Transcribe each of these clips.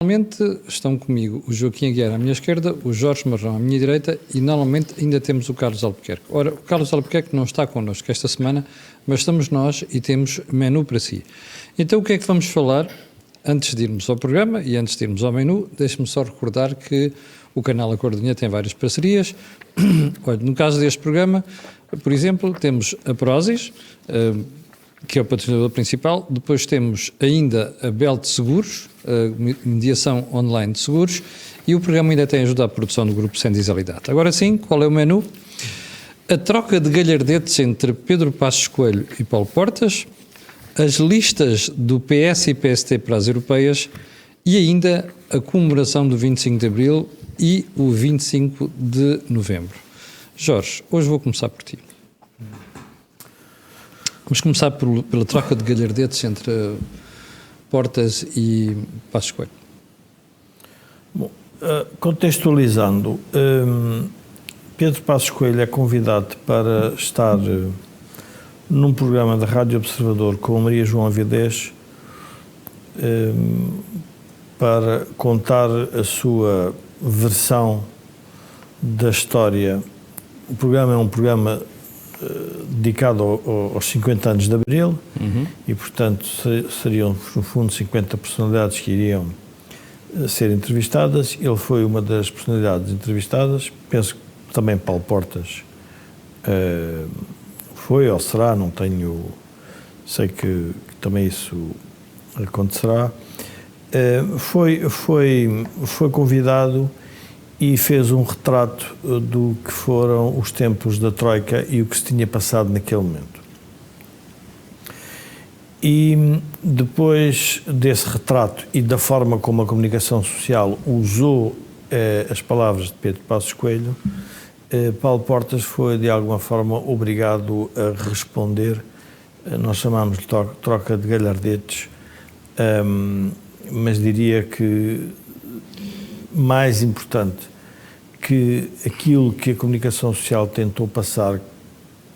Normalmente estão comigo o Joaquim Aguiar à minha esquerda, o Jorge Marrão à minha direita e normalmente ainda temos o Carlos Albuquerque. Ora, o Carlos Albuquerque não está connosco esta semana, mas estamos nós e temos menu para si. Então o que é que vamos falar? Antes de irmos ao programa e antes de irmos ao menu, deixe-me só recordar que o canal Acordinha tem várias parcerias. Olha, no caso deste programa, por exemplo, temos a Prozis, que é o patrocinador principal. Depois temos ainda a Belt Seguros, a mediação online de seguros, e o programa ainda tem ajuda à produção do grupo Sem Dieselidade. Agora sim, qual é o menu? A troca de galhardetes entre Pedro Passos Coelho e Paulo Portas, as listas do PS e PST para as europeias e ainda a comemoração do 25 de Abril e o 25 de Novembro. Jorge, hoje vou começar por ti. Vamos começar pela troca de galhardetes entre Portas e Passos Coelho. Bom, contextualizando, Pedro Passos Coelho é convidado para estar num programa da Rádio Observador com a Maria João Avidez para contar a sua versão da história. O programa é um programa dedicado aos 50 anos de Abril, e, portanto, seriam, no fundo, 50 personalidades que iriam ser entrevistadas. Ele foi uma das personalidades entrevistadas. Penso que também Paulo Portas foi, ou será, não tenho... Sei que também isso acontecerá. Foi convidado e fez um retrato do que foram os tempos da Troika e o que se tinha passado naquele momento. E depois desse retrato e da forma como a comunicação social usou as palavras de Pedro Passos Coelho, Paulo Portas foi de alguma forma obrigado a responder. Nós chamámos-lhe troca de galhardetes, mas diria que mais importante que aquilo que a comunicação social tentou passar,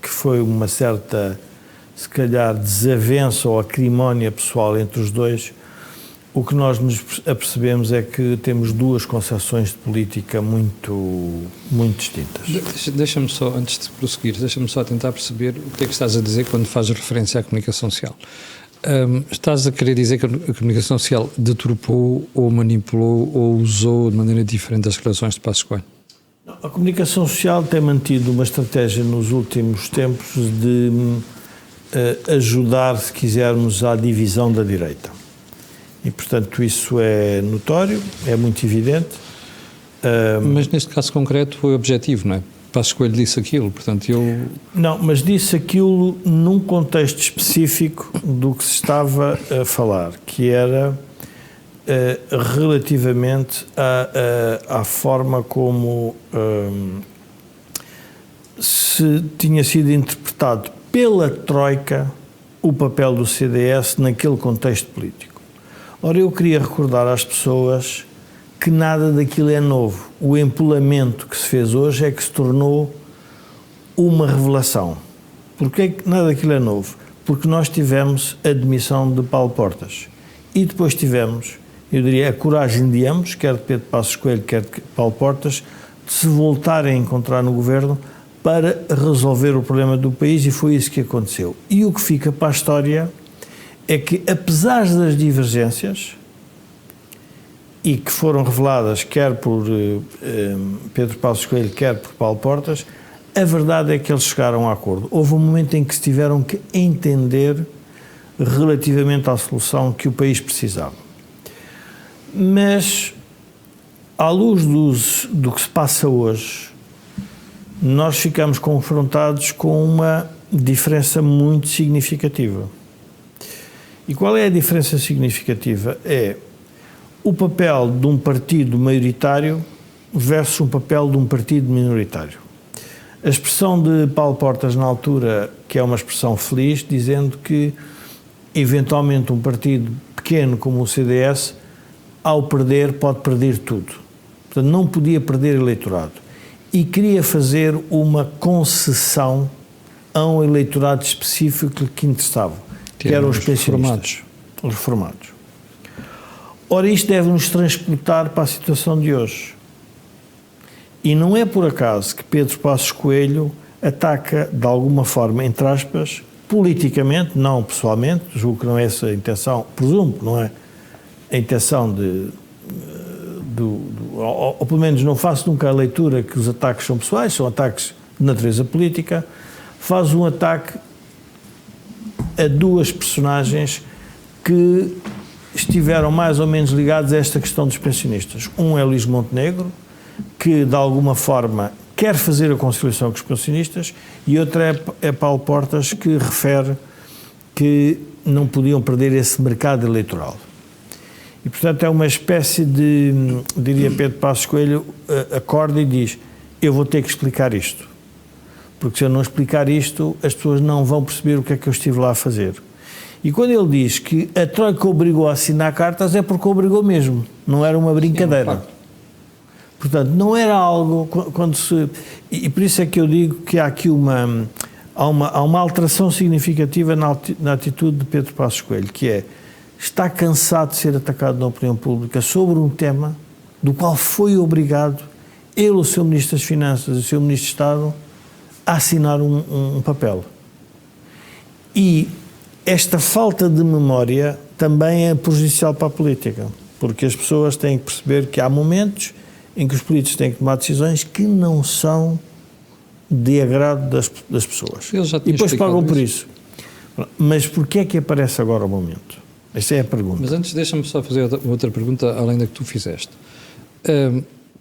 que foi uma certa, se calhar, desavença ou acrimónia pessoal entre os dois, o que nós nos apercebemos é que temos duas concepções de política muito distintas. Deixa-me só, antes de prosseguir, deixa-me só tentar perceber o que é que estás a dizer quando fazes referência à comunicação social. Estás a querer dizer que a comunicação social deturpou ou manipulou ou usou de maneira diferente as declarações de Passos Coelho? A comunicação social tem mantido uma estratégia nos últimos tempos de ajudar, se quisermos, à divisão da direita. E, portanto, isso é notório, é muito evidente. Mas neste caso concreto foi objetivo, não é? Passos Coelho disse aquilo, portanto Não, mas disse aquilo num contexto específico do que se estava a falar, que era relativamente à forma como se tinha sido interpretado pela Troika o papel do CDS naquele contexto político. Ora, eu queria recordar às pessoas que nada daquilo é novo. O empolamento que se fez hoje é que se tornou uma revelação. Porquê que nada daquilo é novo? Porque nós tivemos a demissão de Paulo Portas e depois tivemos, eu diria, a coragem de ambos, quer de Pedro Passos Coelho, quer de Paulo Portas, de se voltarem a encontrar no governo para resolver o problema do país, e foi isso que aconteceu. E o que fica para a história é que, apesar das divergências, e que foram reveladas quer por Pedro Passos Coelho, quer por Paulo Portas, a verdade é que eles chegaram a acordo. Houve um momento em que se tiveram que entender relativamente à solução que o país precisava. Mas, à luz do que se passa hoje, nós ficamos confrontados com uma diferença muito significativa. E qual é a diferença significativa? É o papel de um partido maioritário versus um papel de um partido minoritário. A expressão de Paulo Portas na altura, que é uma expressão feliz, dizendo que eventualmente um partido pequeno como o CDS, ao perder, pode perder tudo. Portanto, não podia perder eleitorado. E queria fazer uma concessão a um eleitorado específico que interessava, que eram os pensionistas, os reformados. Ora, isto deve-nos transportar para a situação de hoje. E não é por acaso que Pedro Passos Coelho ataca, de alguma forma, entre aspas, politicamente, não pessoalmente, julgo que não é essa a intenção, presumo que não é a intenção ou pelo menos não faço nunca a leitura que os ataques são pessoais, são ataques de natureza política, faz um ataque a duas personagens que estiveram mais ou menos ligados a esta questão dos pensionistas. Um é Luís Montenegro, que de alguma forma quer fazer a conciliação com os pensionistas, e outro é Paulo Portas, que refere que não podiam perder esse mercado eleitoral. E, portanto, é uma espécie de, diria Pedro Passos Coelho, acorda e diz: eu vou ter que explicar isto, porque se eu não explicar isto, as pessoas não vão perceber o que é que eu estive lá a fazer. E quando ele diz que a Troika obrigou a assinar cartas, é porque obrigou mesmo, não era uma brincadeira. Sim, portanto, não era algo, quando se... E por isso é que eu digo que há aqui uma alteração significativa na atitude de Pedro Passos Coelho, que é, está cansado de ser atacado na opinião pública sobre um tema do qual foi obrigado ele, o seu Ministro das Finanças e o seu Ministro de Estado, a assinar um papel. E esta falta de memória também é prejudicial para a política, porque as pessoas têm que perceber que há momentos em que os políticos têm que tomar decisões que não são de agrado das pessoas. E depois pagam por isso. Mas porquê é que aparece agora o momento? Essa é a pergunta. Mas antes deixa-me só fazer outra pergunta, além da que tu fizeste.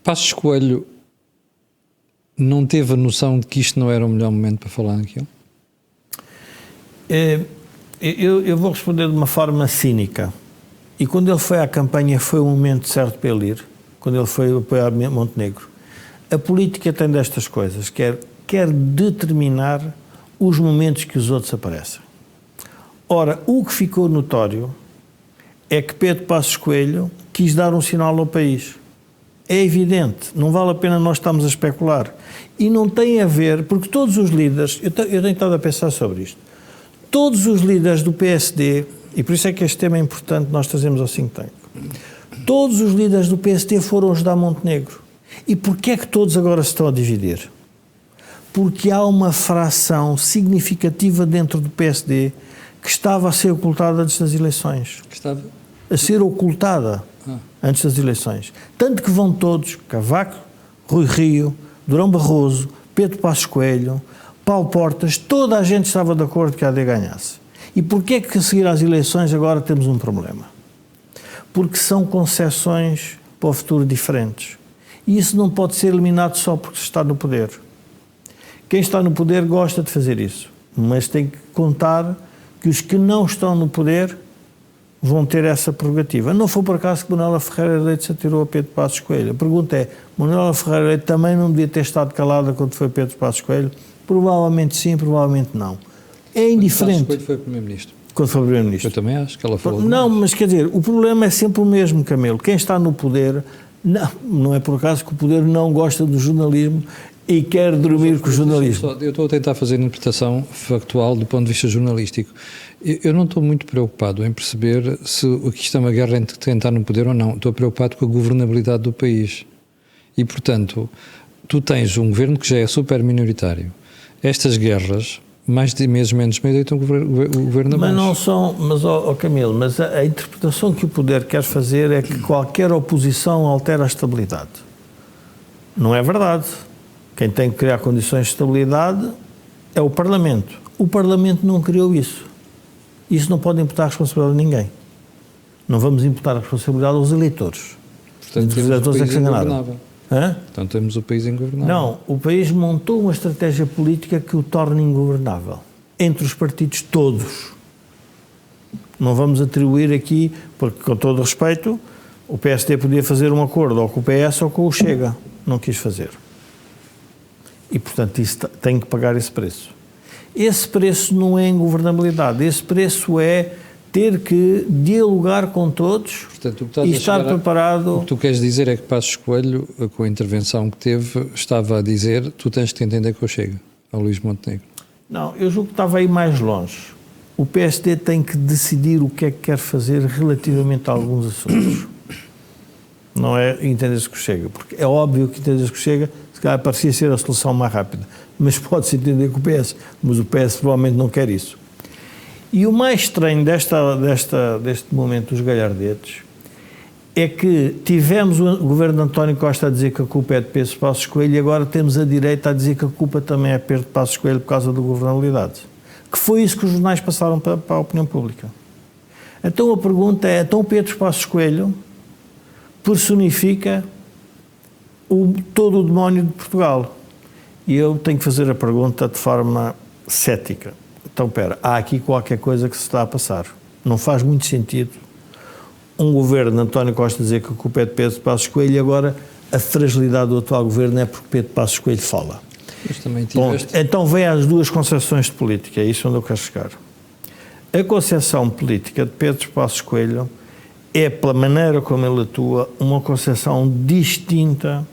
Passos Coelho não teve a noção de que isto não era o melhor momento para falar naquilo? Eu vou responder de uma forma cínica. E quando ele foi à campanha foi o momento certo para ele ir, quando ele foi apoiar Montenegro. A política tem destas coisas, quer determinar os momentos que os outros aparecem. Ora, o que ficou notório é que Pedro Passos Coelho quis dar um sinal ao país. É evidente, não vale a pena nós estarmos a especular. E não tem a ver, porque todos os líderes, eu tenho estado a pensar sobre isto, todos os líderes do PSD, e por isso é que este tema é importante, nós trazemos ao think tank, todos os líderes do PSD foram ajudar Montenegro. E porquê é que todos agora se estão a dividir? Porque há uma fração significativa dentro do PSD que estava a ser ocultada antes das eleições. Que estava? A ser ocultada antes das eleições. Tanto que vão todos, Cavaco, Rui Rio, Durão Barroso, Pedro Passos Coelho, Paulo Portas, toda a gente estava de acordo que a AD ganhasse. E porquê é que a seguir às eleições agora temos um problema? Porque são concessões para o futuro diferentes. E isso não pode ser eliminado só porque se está no poder. Quem está no poder gosta de fazer isso, mas tem que contar que os que não estão no poder vão ter essa prerrogativa. Não foi por acaso que Manuela Ferreira Leite se atirou a Pedro Passos Coelho. A pergunta é, Manuela Ferreira Leite também não devia ter estado calada quando foi Pedro Passos Coelho? Provavelmente sim, provavelmente não. É indiferente. Passos Coelho foi Primeiro-Ministro. Quando foi Primeiro-Ministro. Eu também acho que ela falou. Não, mas quer dizer, o problema é sempre o mesmo, Camilo. Quem está no poder, não é por acaso que o poder não gosta do jornalismo e quer dormir com o jornalismo. Eu estou a tentar fazer a interpretação factual do ponto de vista jornalístico. Eu não estou muito preocupado em perceber se isto é uma guerra entre quem está no poder ou não. Estou preocupado com a governabilidade do país. E, portanto, tu tens um governo que já é super minoritário. Estas guerras, mais de meses, menos meses, deitam o governo abaixo. Mas não são, Camilo, mas a interpretação que o poder quer fazer é que qualquer oposição altera a estabilidade. Não é verdade. Quem tem que criar condições de estabilidade é o Parlamento. O Parlamento não criou isso. Isso não pode imputar a responsabilidade a ninguém. Não vamos imputar a responsabilidade aos eleitores. Portanto, os eleitores é que se enganaram. Portanto, temos o país ingovernável. Não, o país montou uma estratégia política que o torna ingovernável. Entre os partidos todos. Não vamos atribuir aqui, porque com todo o respeito, o PSD podia fazer um acordo ou com o PS ou com o Chega. Não quis fazer. E, portanto, isso tem que pagar esse preço. Esse preço não é ingovernabilidade. Esse preço é ter que dialogar com todos. Portanto, e estar preparado. O que tu queres dizer é que Passos Coelho, com a intervenção que teve, estava a dizer: tu tens que entender que eu chego ao Luís Montenegro. Não, eu julgo que estava aí mais longe. O PSD tem que decidir o que é que quer fazer relativamente a alguns assuntos. não é entender-se com o Chega, porque é óbvio que entender-se com o Chega se calhar parecia ser a solução mais rápida, mas pode-se entender com o PS, mas o PS provavelmente não quer isso. E o mais estranho deste momento dos galhardetes é que tivemos o governo de António Costa a dizer que a culpa é de Pedro Passos Coelho e agora temos a direita a dizer que a culpa também é de Pedro Passos Coelho por causa da governabilidade. Que foi isso que os jornais passaram para a opinião pública. Então a pergunta é, então Pedro Passos Coelho personifica todo o demónio de Portugal? E eu tenho que fazer a pergunta de forma cética. Então, espera, há aqui qualquer coisa que se está a passar. Não faz muito sentido um governo de António Costa dizer que a culpa é de Pedro Passos Coelho e agora a fragilidade do atual governo é porque Pedro Passos Coelho fala. Mas também tiveste... Então vem às duas concepções de política, é isso onde eu quero chegar. A concepção política de Pedro Passos Coelho é, pela maneira como ele atua, uma concepção distinta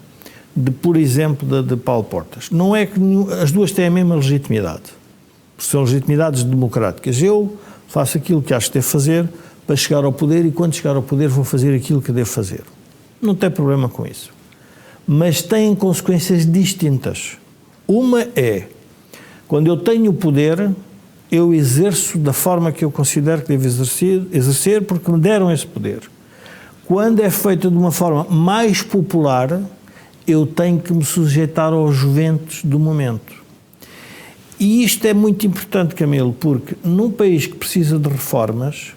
de, por exemplo, de Paulo Portas. Não é que as duas têm a mesma legitimidade. São legitimidades democráticas. Eu faço aquilo que acho que devo fazer para chegar ao poder e quando chegar ao poder vou fazer aquilo que devo fazer. Não tem problema com isso. Mas têm consequências distintas. Uma é, quando eu tenho o poder, eu exerço da forma que eu considero que devo exercer porque me deram esse poder. Quando é feito de uma forma mais popular, eu tenho que me sujeitar aos ventos do momento. E isto é muito importante, Camilo, porque num país que precisa de reformas,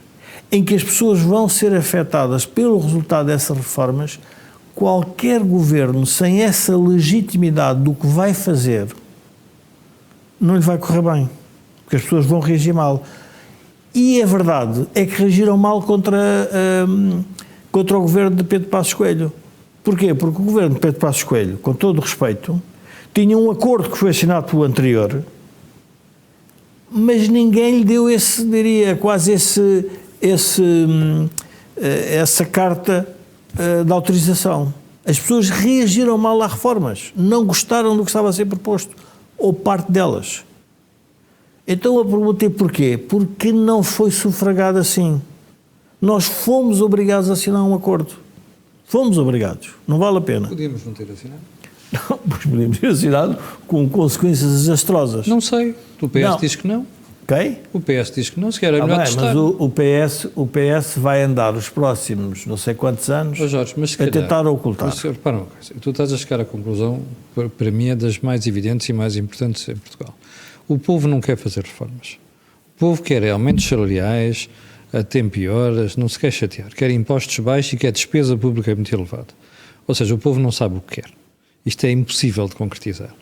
em que as pessoas vão ser afetadas pelo resultado dessas reformas, qualquer governo sem essa legitimidade do que vai fazer não lhe vai correr bem, porque as pessoas vão reagir mal. E a verdade é que reagiram mal contra o governo de Pedro Passos Coelho. Porquê? Porque o governo de Pedro Passos Coelho, com todo o respeito, tinha um acordo que foi assinado pelo anterior, mas ninguém lhe deu essa carta de autorização. As pessoas reagiram mal às reformas, não gostaram do que estava a ser proposto, ou parte delas. Então eu perguntei porquê? Porque não foi sufragado assim. Nós fomos obrigados a assinar um acordo. Fomos obrigados, não vale a pena. Podíamos não ter assinado? Não, pois podíamos ter assinado com consequências desastrosas. Não sei, o PS diz que não. Ok? O PS diz que não, sequer é melhor testar. Mas o PS vai andar os próximos não sei quantos anos Jorge, mas a tentar ocultar. Mas, repara uma coisa, tu estás a chegar à conclusão, para mim é das mais evidentes e mais importantes em Portugal. O povo não quer fazer reformas. O povo quer aumentos salariais, a tempo e horas, não se quer chatear. Quer impostos baixos e quer despesa pública muito elevada. Ou seja, o povo não sabe o que quer. Isto é impossível de concretizar.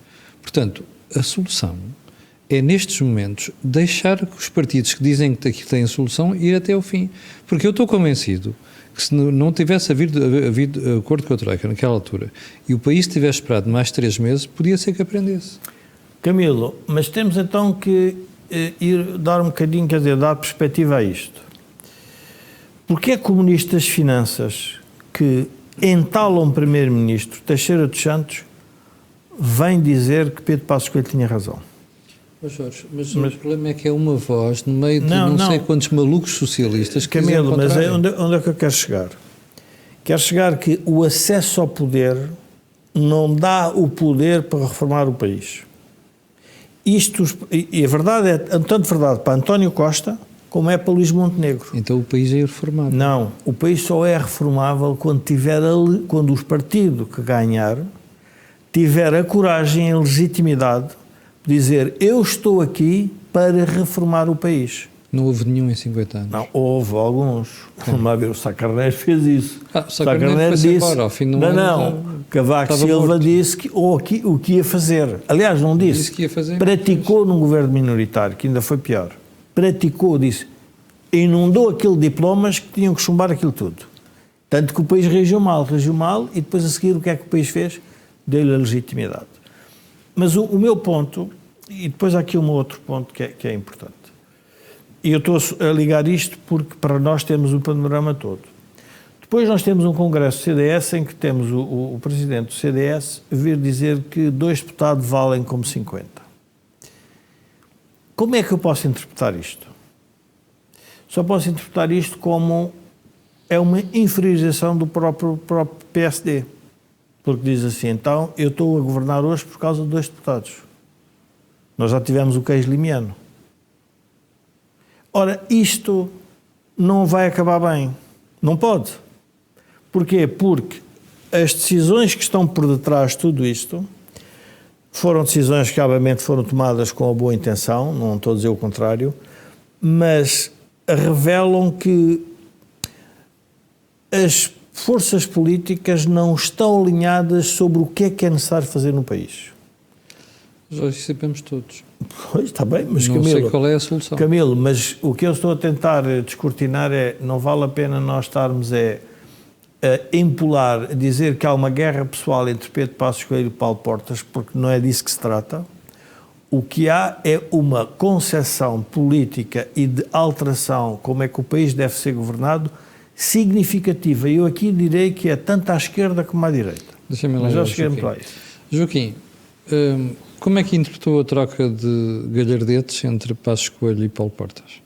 Portanto, a solução é, nestes momentos, deixar que os partidos que dizem que aqui têm solução ir até ao fim. Porque eu estou convencido que se não tivesse havido acordo com a Troika naquela altura e o país tivesse esperado mais 3 meses, podia ser que aprendesse. Camilo, mas temos então que ir dar um bocadinho, quer dizer, dar perspectiva a isto. Porque é que o Ministro das Finanças, que entala um Primeiro-Ministro, Teixeira dos Santos, vem dizer que Pedro Passos Coelho tinha razão? Mas Jorge, o problema é que é uma voz no meio de não sei quantos malucos socialistas que Camilo, mas onde é que eu quero chegar? Quero chegar que o acesso ao poder não dá o poder para reformar o país. E a verdade é tanto verdade para António Costa como é para Luís Montenegro. Então o país é irreformável. Não, o país só é reformável quando os partidos que ganhar tiver a coragem e a legitimidade de dizer eu estou aqui para reformar o país. Não houve nenhum em 50 anos. Não, houve alguns. Vamos lá ver, o Sá Carneiro fez isso. Sá Carneiro disse embora, ao fim do ano. Cavaco Silva morto. Disse que o que ia fazer. Aliás, não disse que ia fazer, praticou num governo minoritário, que ainda foi pior. Praticou, disse, inundou aquilo de diplomas que tinham que chumbar aquilo tudo. Tanto que o país reagiu mal e depois a seguir o que é que o país fez? Deu-lhe a legitimidade. Mas o meu ponto, e depois há aqui um outro ponto que é importante, e eu estou a ligar isto porque para nós temos o panorama todo. Depois nós temos um congresso do CDS em que temos o presidente do CDS vir dizer que 2 deputados valem como 50. Como é que eu posso interpretar isto? Só posso interpretar isto como é uma inferiorização do próprio PSD. Porque diz assim, então eu estou a governar hoje por causa de 2 deputados. Nós já tivemos o queijo limiano. Ora, isto não vai acabar bem. Não pode. Porquê? Porque as decisões que estão por detrás de tudo isto foram decisões que, obviamente, foram tomadas com a boa intenção, não estou a dizer o contrário, mas revelam que as forças políticas não estão alinhadas sobre o que é necessário fazer no país. Já isso sabemos todos. Pois, está bem, mas não Camilo, sei qual é a solução. Camilo, mas o que eu estou a tentar descortinar é, não vale a pena nós estarmos a empolar, a dizer que há uma guerra pessoal entre Pedro Passos Coelho e Paulo Portas, porque não é disso que se trata. O que há é uma concepção política e de alteração, como é que o país deve ser governado, significativa. Eu aqui direi que é tanto à esquerda como à direita. Mas já cheguei a isso. Joaquim, como é que interpretou a troca de galhardetes entre Passos Coelho e Paulo Portas?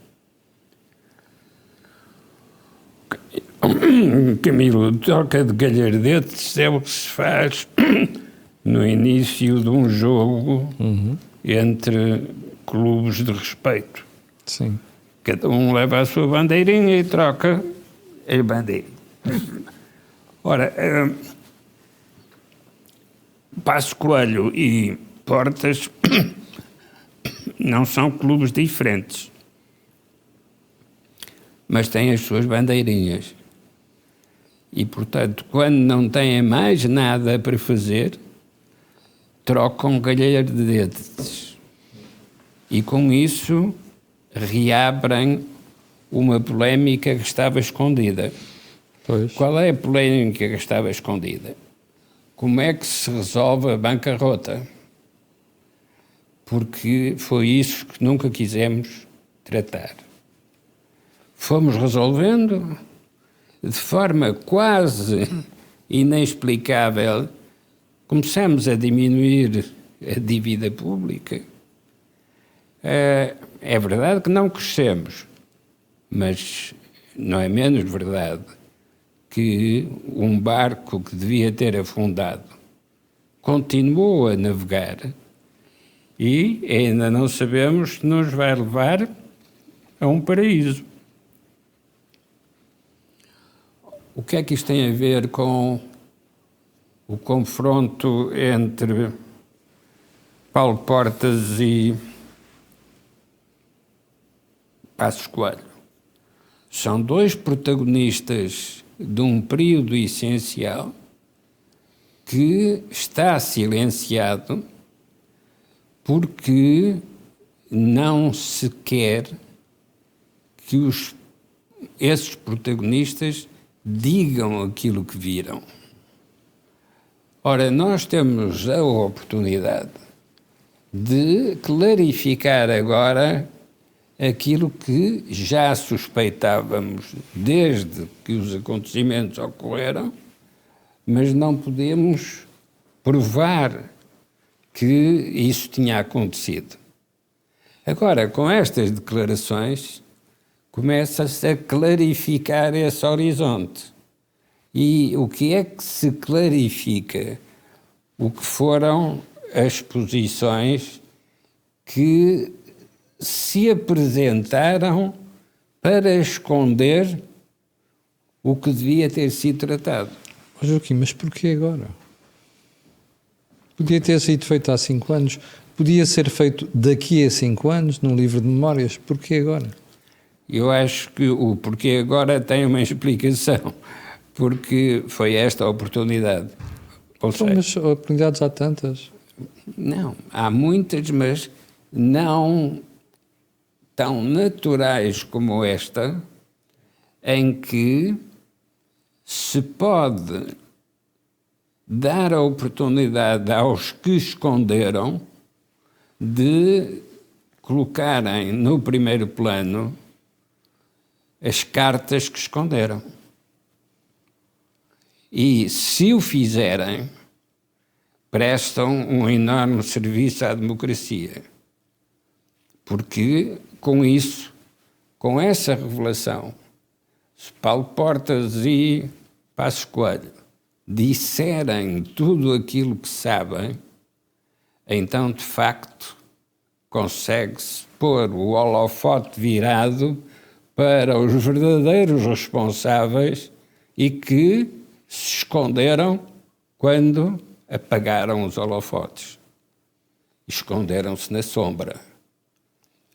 Camilo, troca de galhardetes é o que se faz no início de um jogo entre clubes de respeito. Sim. Cada um leva a sua bandeirinha e troca a bandeirinha. Ora, Passos Coelho e Portas não são clubes diferentes, mas têm as suas bandeirinhas. E, portanto, quando não têm mais nada para fazer, trocam galhardetes. E, com isso, reabrem uma polémica que estava escondida. Pois. Qual é a polémica que estava escondida? Como é que se resolve a bancarrota? Porque foi isso que nunca quisemos tratar. Fomos resolvendo de forma quase inexplicável. Começamos a diminuir a dívida pública. É verdade que não crescemos, mas não é menos verdade que um barco que devia ter afundado continuou a navegar e ainda não sabemos se nos vai levar a um paraíso. O que é que isto tem a ver com o confronto entre Paulo Portas e Passos Coelho? São 2 protagonistas de um período essencial que está silenciado porque não se quer que esses protagonistas digam aquilo que viram. Ora, nós temos a oportunidade de clarificar agora aquilo que já suspeitávamos desde que os acontecimentos ocorreram, mas não podemos provar que isso tinha acontecido. Agora, com estas declarações, começa-se a clarificar esse horizonte. E o que é que se clarifica? O que foram as posições que se apresentaram para esconder o que devia ter sido tratado. Joaquim, mas porquê agora? Podia ter sido feito há 5 anos, podia ser feito daqui a 5 anos, num livro de memórias, porquê agora? Eu acho que o porquê agora tem uma explicação, porque foi esta a oportunidade. Mas oportunidades há tantas. Não, há muitas, mas não tão naturais como esta, em que se pode dar a oportunidade aos que esconderam de colocarem no primeiro plano as cartas que esconderam. E, se o fizerem, prestam um enorme serviço à democracia. Porque, com isso, com essa revelação Se Paulo Portas e Passos Coelho disserem tudo aquilo que sabem, então, de facto, consegue-se pôr o holofote virado para os verdadeiros responsáveis e que se esconderam quando apagaram os holofotes. Esconderam-se na sombra.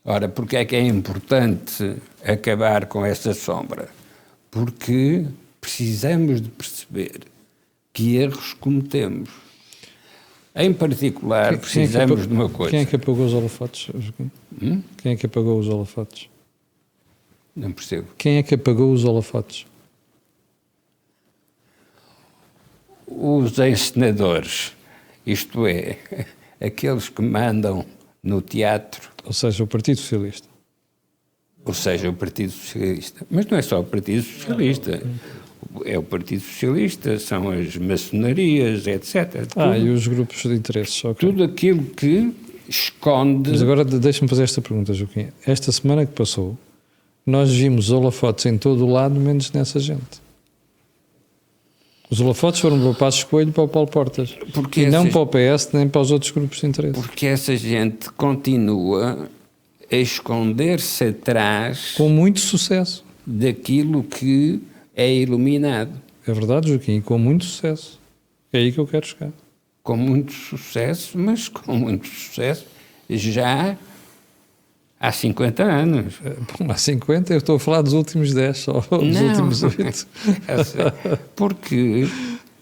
Ora, porque é que é importante acabar com essa sombra? Porque precisamos de perceber que erros cometemos. Em particular, precisamos de uma coisa. Quem é que apagou os holofotes? Quem é que apagou os holofotes? Não percebo. Quem é que apagou os holofotes? Os encenadores, isto é, aqueles que mandam no teatro. Ou seja, o Partido Socialista. Ou seja, o Partido Socialista. Mas não é só o Partido Socialista. É o Partido Socialista, são as maçonarias, etc. E os grupos de interesses. Okay. Tudo aquilo que esconde... Mas agora deixa-me fazer esta pergunta, Joaquim. Esta semana que passou, nós vimos holofotes em todo o lado, menos nessa gente. Os holofotes foram para o Passos Coelho e para o Paulo Portas. Porque e não para o PS, nem para os outros grupos de interesse. Porque essa gente continua a esconder-se atrás... Com muito sucesso. Daquilo que é iluminado. É verdade, Joaquim, com muito sucesso. É aí que eu quero chegar. Com muito sucesso, mas com muito sucesso já há 50 anos. Há 50? Eu estou a falar dos últimos 10, só dos últimos 8. Porque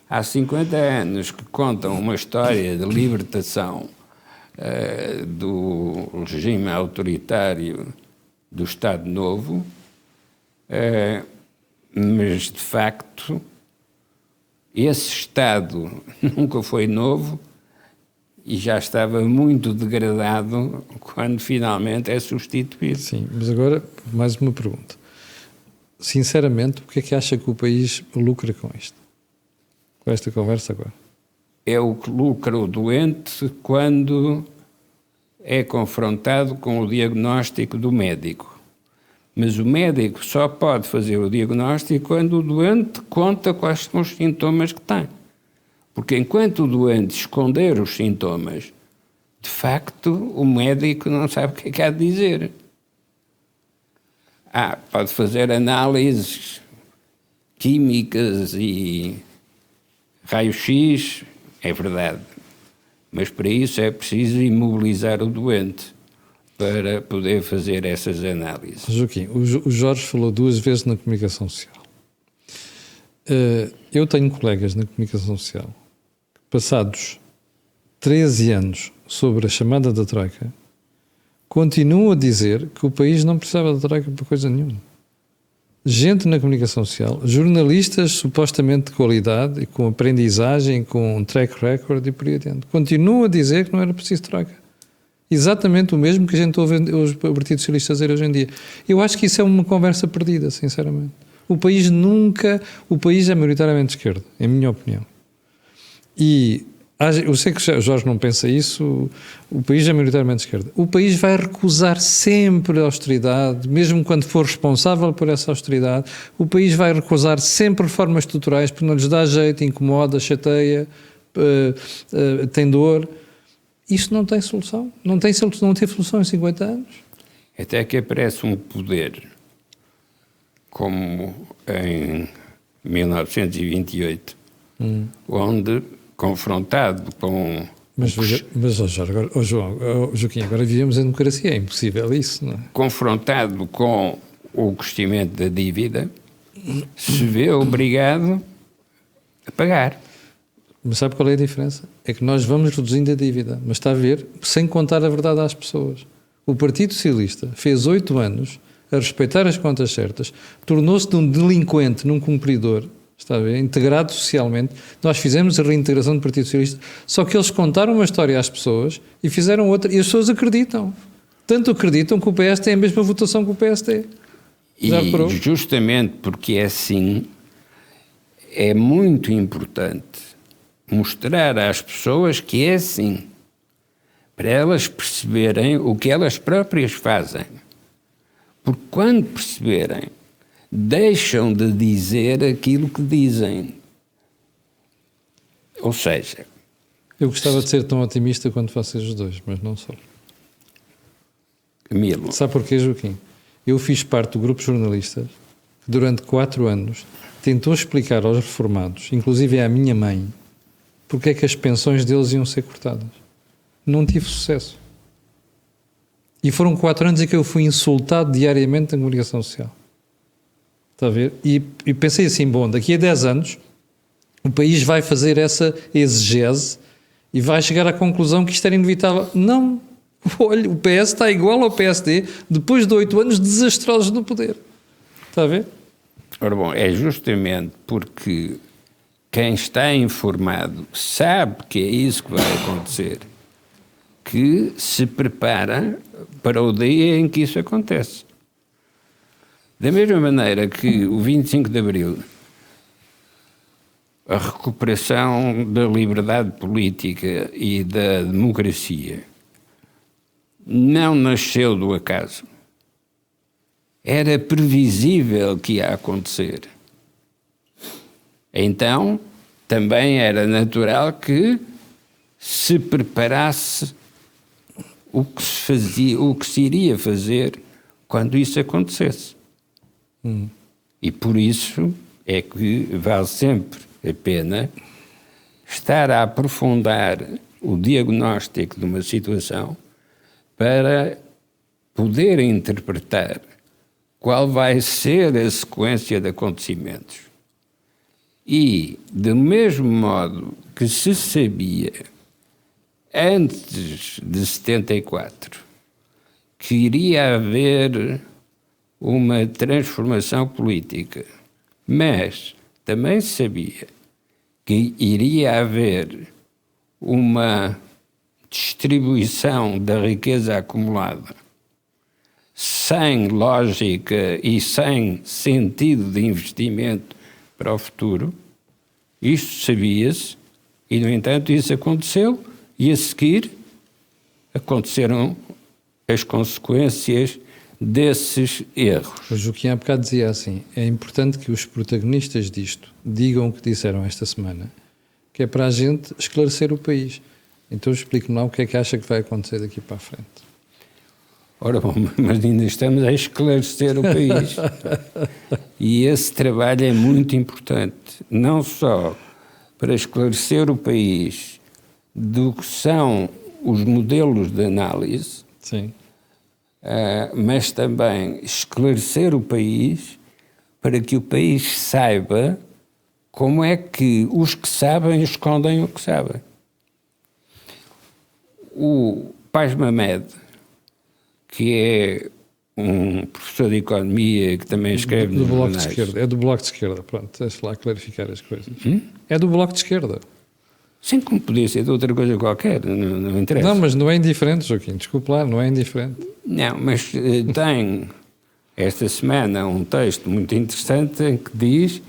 há 50 anos que contam uma história de libertação do regime autoritário do Estado Novo, mas de facto esse Estado nunca foi novo e já estava muito degradado quando finalmente é substituído. Sim, mas agora mais uma pergunta. Sinceramente, o que é que acha que o país lucra com isto? Com esta conversa agora? É o que lucra o doente quando é confrontado com o diagnóstico do médico. Mas o médico só pode fazer o diagnóstico quando o doente conta quais são os sintomas que tem. Porque enquanto o doente esconder os sintomas, de facto, o médico não sabe o que é que há de dizer. Pode fazer análises químicas e raio-x, é verdade. Mas para isso é preciso imobilizar o doente para poder fazer essas análises. Joaquim, o Jorge falou 2 vezes na comunicação social. Eu tenho colegas na comunicação social que, passados 13 anos sobre a chamada da Troika, continuam a dizer que o país não precisava da Troika para coisa nenhuma. Gente na comunicação social, jornalistas supostamente de qualidade, e com aprendizagem, com track record e por aí adiante, continuam a dizer que não era preciso Troika. Exatamente o mesmo que a gente ouve os partidos socialistas dizer hoje em dia. Eu acho que isso é uma conversa perdida, sinceramente. O país é maioritariamente de esquerda, em minha opinião. E eu sei que o Jorge não pensa isso, o país é maioritariamente de esquerda. O país vai recusar sempre a austeridade, mesmo quando for responsável por essa austeridade. O país vai recusar sempre reformas estruturais, porque não lhes dá jeito, incomoda, chateia, tem dor. Isso não tem solução. Não teve solução em 50 anos. Até que aparece um poder, como em 1928, onde, confrontado com... Mas Joaquim, agora vivemos em democracia, é impossível isso, não é? Confrontado com o crescimento da dívida, se vê obrigado a pagar. Mas sabe qual é a diferença? É que nós vamos reduzindo a dívida, mas está a ver, sem contar a verdade às pessoas. O Partido Socialista fez 8 anos a respeitar as contas certas, tornou-se de um delinquente num cumpridor, está a ver, integrado socialmente. Nós fizemos a reintegração do Partido Socialista, só que eles contaram uma história às pessoas e fizeram outra, e as pessoas acreditam. Tanto acreditam que o PS tem a mesma votação que o PSD. Já reparou? E justamente porque é assim, é muito importante mostrar às pessoas que é assim, para elas perceberem o que elas próprias fazem. Porque quando perceberem deixam de dizer aquilo que dizem. Ou seja... Eu gostava de ser tão otimista quanto vocês os dois, mas não sou. Camilo. Sabe porquê, Joaquim? Eu fiz parte do grupo de jornalistas que durante 4 anos tentou explicar aos reformados, inclusive à minha mãe, porque é que as pensões deles iam ser cortadas. Não tive sucesso. E foram 4 anos em que eu fui insultado diariamente na comunicação social. Está a ver? E pensei assim, bom, daqui a 10 anos o país vai fazer essa exegese e vai chegar à conclusão que isto era inevitável. Não. Olha, o PS está igual ao PSD depois de 8 anos desastrosos no poder. Está a ver? Ora bom, é justamente porque quem está informado sabe que é isso que vai acontecer, que se prepara para o dia em que isso acontece. Da mesma maneira que o 25 de Abril, a recuperação da liberdade política e da democracia não nasceu do acaso. Era previsível que ia acontecer. Então, também era natural que se preparasse o que se fazia, o que se iria fazer quando isso acontecesse. E por isso é que vale sempre a pena estar a aprofundar o diagnóstico de uma situação para poder interpretar qual vai ser a sequência de acontecimentos. E, do mesmo modo que se sabia antes de 74 que iria haver uma transformação política, mas também sabia que iria haver uma distribuição da riqueza acumulada sem lógica e sem sentido de investimento para o futuro. Isto sabia-se e, no entanto, isso aconteceu e, a seguir, aconteceram as consequências desses erros. O Joaquim há bocado dizia assim, é importante que os protagonistas disto digam o que disseram esta semana, que é para a gente esclarecer o país. Então explique-me lá o que é que acha que vai acontecer daqui para a frente. Ora bom, mas ainda estamos a esclarecer o país. E esse trabalho é muito importante, não só para esclarecer o país do que são os modelos de análise, Sim. mas também esclarecer o país para que o país saiba como é que os que sabem escondem o que sabem. O Paz Mamed, que é um professor de economia que também escreve Do nos Bloco de jornais. Esquerda. É do Bloco de Esquerda. Pronto, deixa lá clarificar as coisas. É do Bloco de Esquerda. Sim, como podia ser de outra coisa qualquer, não interessa. Não, mas não é indiferente, Joaquim. Desculpe lá, não é indiferente. Não, mas tem esta semana um texto muito interessante em que diz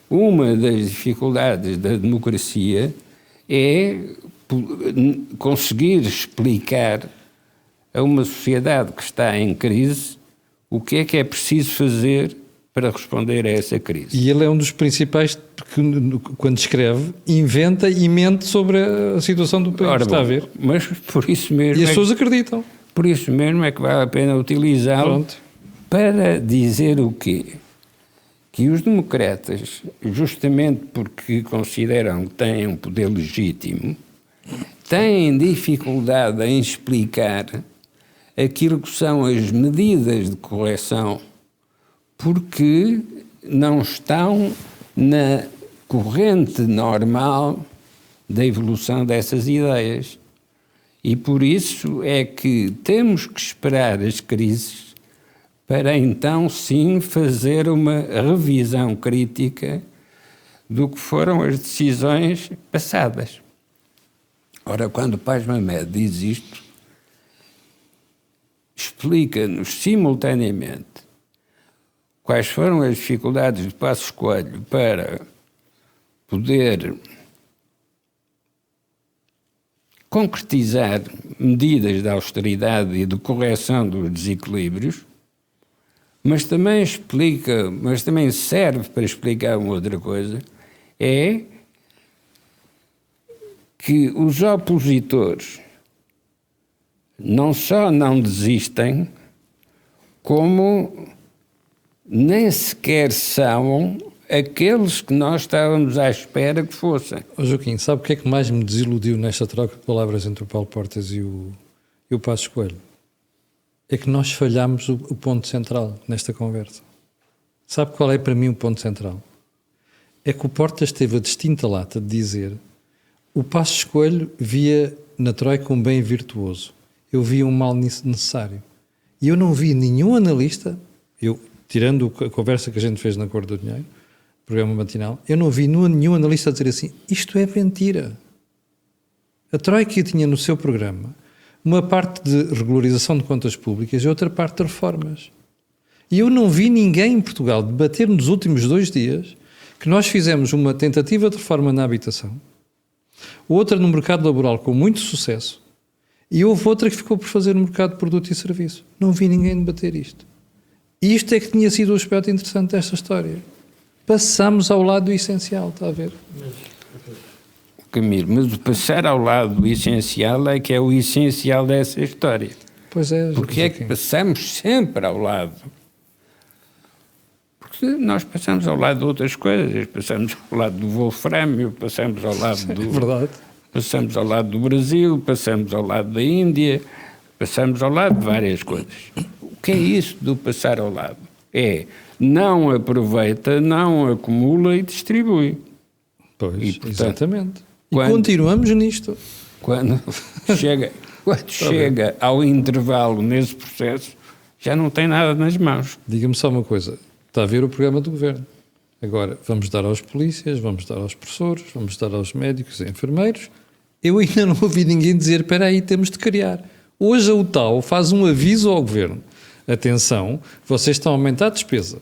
uma das dificuldades da democracia é conseguir explicar a uma sociedade que está em crise o que é preciso fazer para responder a essa crise. E ele é um dos principais, porque quando escreve, inventa e mente sobre a situação do país. Ora, está bom, a ver? mas por isso mesmo E as pessoas acreditam. por isso mesmo é que vale a pena utilizá-lo. Pronto. Para dizer o quê? Que os democratas, justamente porque consideram que têm um poder legítimo, têm dificuldade em explicar aquilo que são as medidas de correção, porque não estão na corrente normal da evolução dessas ideias. E por isso é que temos que esperar as crises para então sim fazer uma revisão crítica do que foram as decisões passadas. Ora, quando Paz Mamed diz isto, explica-nos simultaneamente quais foram as dificuldades de Passos Coelho para poder concretizar medidas de austeridade e de correção dos desequilíbrios, mas também explica, mas também serve para explicar uma outra coisa, é que os opositores não só não desistem, como nem sequer são aqueles que nós estávamos à espera que fossem. Joaquim, sabe o que é que mais me desiludiu nesta troca de palavras entre o Paulo Portas e o Passos Coelho? É que nós falhámos o ponto central nesta conversa. Sabe qual é para mim o ponto central? É que o Portas teve a distinta lata de dizer: o Passos Coelho via na Troika um bem virtuoso, eu via um mal necessário. E eu não vi nenhum analista, tirando a conversa que a gente fez na Cor do Dinheiro, programa matinal, eu não vi nenhum analista dizer assim: isto é mentira. A Troika tinha no seu programa uma parte de regularização de contas públicas e outra parte de reformas. E eu não vi ninguém em Portugal debater nos últimos 2 dias que nós fizemos uma tentativa de reforma na habitação, outra no mercado laboral com muito sucesso, e houve outra que ficou por fazer no mercado de produto e serviço. Não vi ninguém debater isto. E isto é que tinha sido o aspecto interessante desta história. Passamos ao lado do essencial, está a ver? Camilo, mas o passar ao lado do essencial é que é o essencial dessa história. Pois é. Porque é que passamos sempre ao lado? Porque nós passamos ao lado de outras coisas, passamos ao lado do wolframio, passamos ao lado do... É verdade. Passamos ao lado do Brasil, passamos ao lado da Índia, passamos ao lado de várias coisas. O que é isso do passar ao lado? É não aproveita, não acumula e distribui. Pois, E, portanto, exatamente. E continuamos nisto. Quando chega ao intervalo nesse processo, já não tem nada nas mãos. Diga-me só uma coisa. Está a ver o programa do Governo. Agora, vamos dar aos polícias, vamos dar aos professores, vamos dar aos médicos e enfermeiros. Eu ainda não ouvi ninguém dizer: espera aí, temos de criar. Hoje a UTAU faz um aviso ao Governo: atenção, vocês estão a aumentar a despesa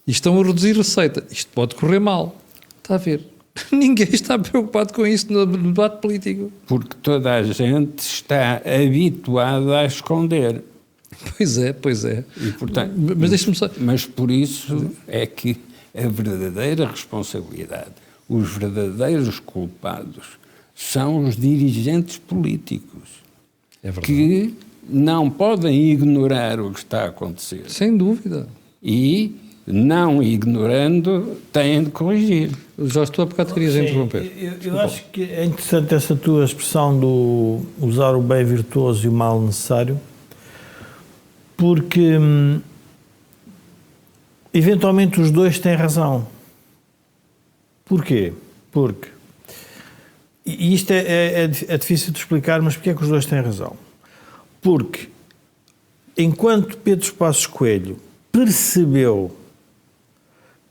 e estão a reduzir a receita. Isto pode correr mal. Está a ver? Ninguém está preocupado com isso no debate político. Porque toda a gente está habituada a esconder. Pois é, pois é. E, portanto, mas deixe-me só... Mas por isso é que a verdadeira responsabilidade, os verdadeiros culpados, são os dirigentes políticos. É verdade. Que não podem ignorar o que está a acontecer. Sem dúvida. E, não ignorando, têm de corrigir. Jorge, tu há bocado querias interromper. Eu acho que é interessante essa tua expressão do usar o bem virtuoso e o mal necessário, porque eventualmente os dois têm razão. Porquê? Porque, e isto é difícil de explicar, mas porquê é que os dois têm razão? Porque enquanto Pedro Passos Coelho percebeu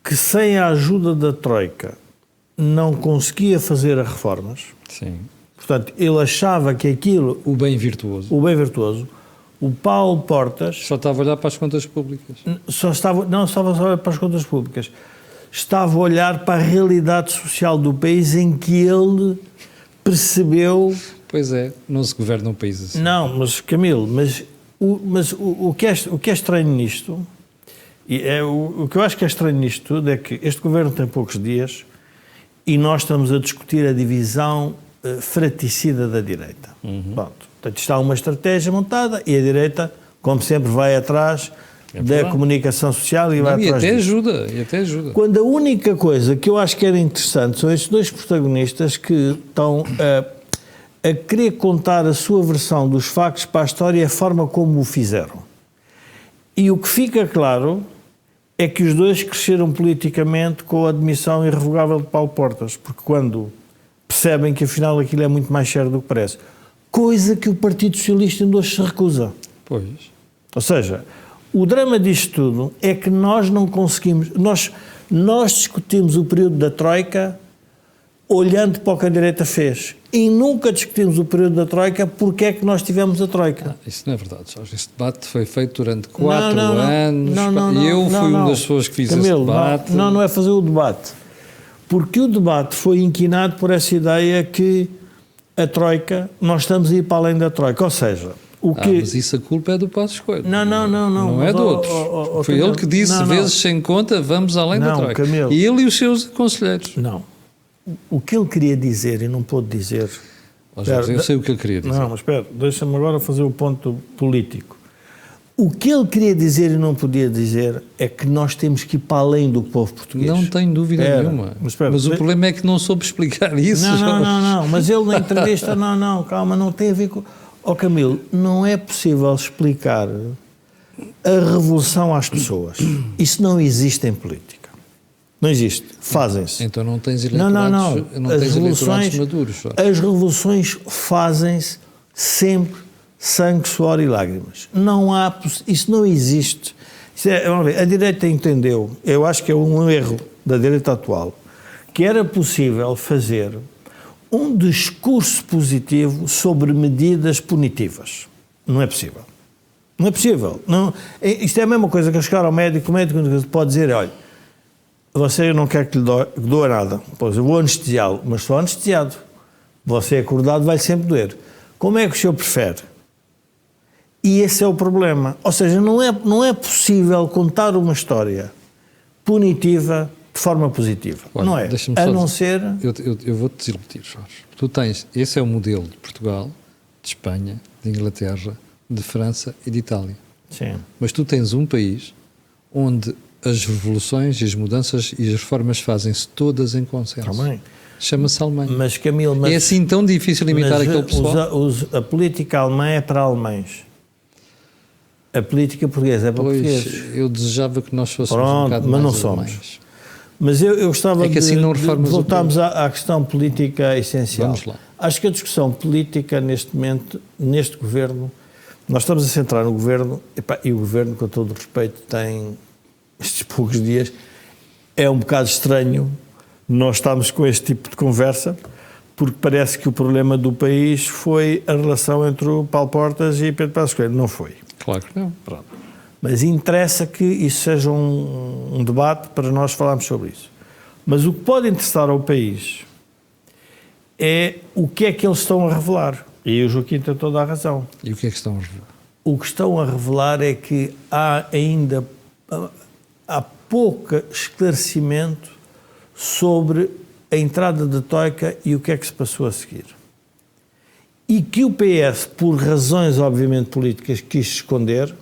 que sem a ajuda da Troika não conseguia fazer as reformas, Sim. portanto, ele achava que aquilo, O bem virtuoso. o bem virtuoso, o Paulo Portas Só estava a olhar para as contas públicas. não estava só a olhar para as contas públicas, estava a olhar para a realidade social do país em que ele percebeu... Pois é, não se governa um país assim. Não, mas Camilo, o que é estranho nisto, e o que eu acho que é estranho nisto tudo é que este governo tem poucos dias e nós estamos a discutir a divisão fraticida da direita. Pronto, portanto, está uma estratégia montada e a direita, como sempre, vai atrás da comunicação social e vai atrás disso. E até ajuda. Quando a única coisa que eu acho que era interessante são estes dois protagonistas que estão a querer contar a sua versão dos factos para a história e a forma como o fizeram. E o que fica claro é que os dois cresceram politicamente com a admissão irrevogável de Paulo Portas, porque quando percebem que afinal aquilo é muito mais sério do que parece, coisa que o Partido Socialista ainda hoje se recusa. Pois. Ou seja, o drama disto tudo é que nós não conseguimos... Nós discutimos o período da Troika olhando para o que a direita fez. E nunca discutimos o período da Troika porque é que nós tivemos a Troika. Isso não é verdade, Jorge. Esse debate foi feito durante 4 anos. E eu fui uma das pessoas que fiz esse debate. Não é fazer o debate. Porque o debate foi inquinado por essa ideia que a Troika, nós estamos a ir para além da Troika. Ou seja, Mas isso a culpa é do Passos Coelho. Não. Não é Mas, de outros. Foi Camilo, ele que disse, não. vezes sem conta, vamos além da Não, Troika. Camilo. E ele e os seus conselheiros. Não. O que ele queria dizer e não pôde dizer... Eu sei o que ele queria dizer. Não, mas espera, deixa-me agora fazer o ponto político. O que ele queria dizer e não podia dizer é que nós temos que ir para além do povo português. Não tenho dúvida nenhuma. Mas o problema é que não soube explicar isso. Não. Mas ele na entrevista, calma, não tem a ver com... Camilo, não é possível explicar a revolução às pessoas. Isso não existe em política. Não existe. Fazem-se. Então não tens eleitorados, não tens eleitorados maduros. As revoluções fazem-se sempre sangue, suor e lágrimas. Não há... Isso não existe. Vamos ver, a direita entendeu, eu acho que é um erro da direita atual, que era possível fazer um discurso positivo sobre medidas punitivas. Não é possível. Não é possível. Não, isto é a mesma coisa que chegar ao médico, o médico pode dizer, olha, você não quer que lhe doa nada. Pois eu vou anestesiá-lo, mas sou anestesiado. Você acordado vai sempre doer. Como é que o senhor prefere? E esse é o problema. Ou seja, não é possível contar uma história punitiva de forma positiva. Olha, não é. A não ser... Eu vou-te desiludir, Jorge. Tu tens... Esse é o modelo de Portugal, de Espanha, de Inglaterra, de França e de Itália. Sim. Mas tu tens um país onde as revoluções e as mudanças e as reformas fazem-se todas em consenso. Também. Chama-se Alemanha. Mas, Camilo... É assim tão difícil imitar aquele pessoal? A política alemã é para alemães. A política portuguesa é para portugueses. Eu desejava que nós fôssemos um bocado mas mais não somos. alemães. Mas eu gostava que assim não reformas de voltarmos à questão política essencial. Vamos lá. Acho que a discussão política neste momento, neste governo, nós estamos a centrar no governo, e o governo, com todo o respeito, tem estes poucos dias, é um bocado estranho nós estamos com este tipo de conversa, porque parece que o problema do país foi a relação entre o Paulo Portas e Pedro Passos Coelho. Não foi. Claro que não. Pronto. Mas interessa que isso seja um debate para nós falarmos sobre isso. Mas o que pode interessar ao país é o que é que eles estão a revelar. E o Joaquim tem toda a razão. E o que é que estão a revelar? O que estão a revelar é que há pouco esclarecimento sobre a entrada da Troika e o que é que se passou a seguir. E que o PS, por razões obviamente políticas, quis esconder,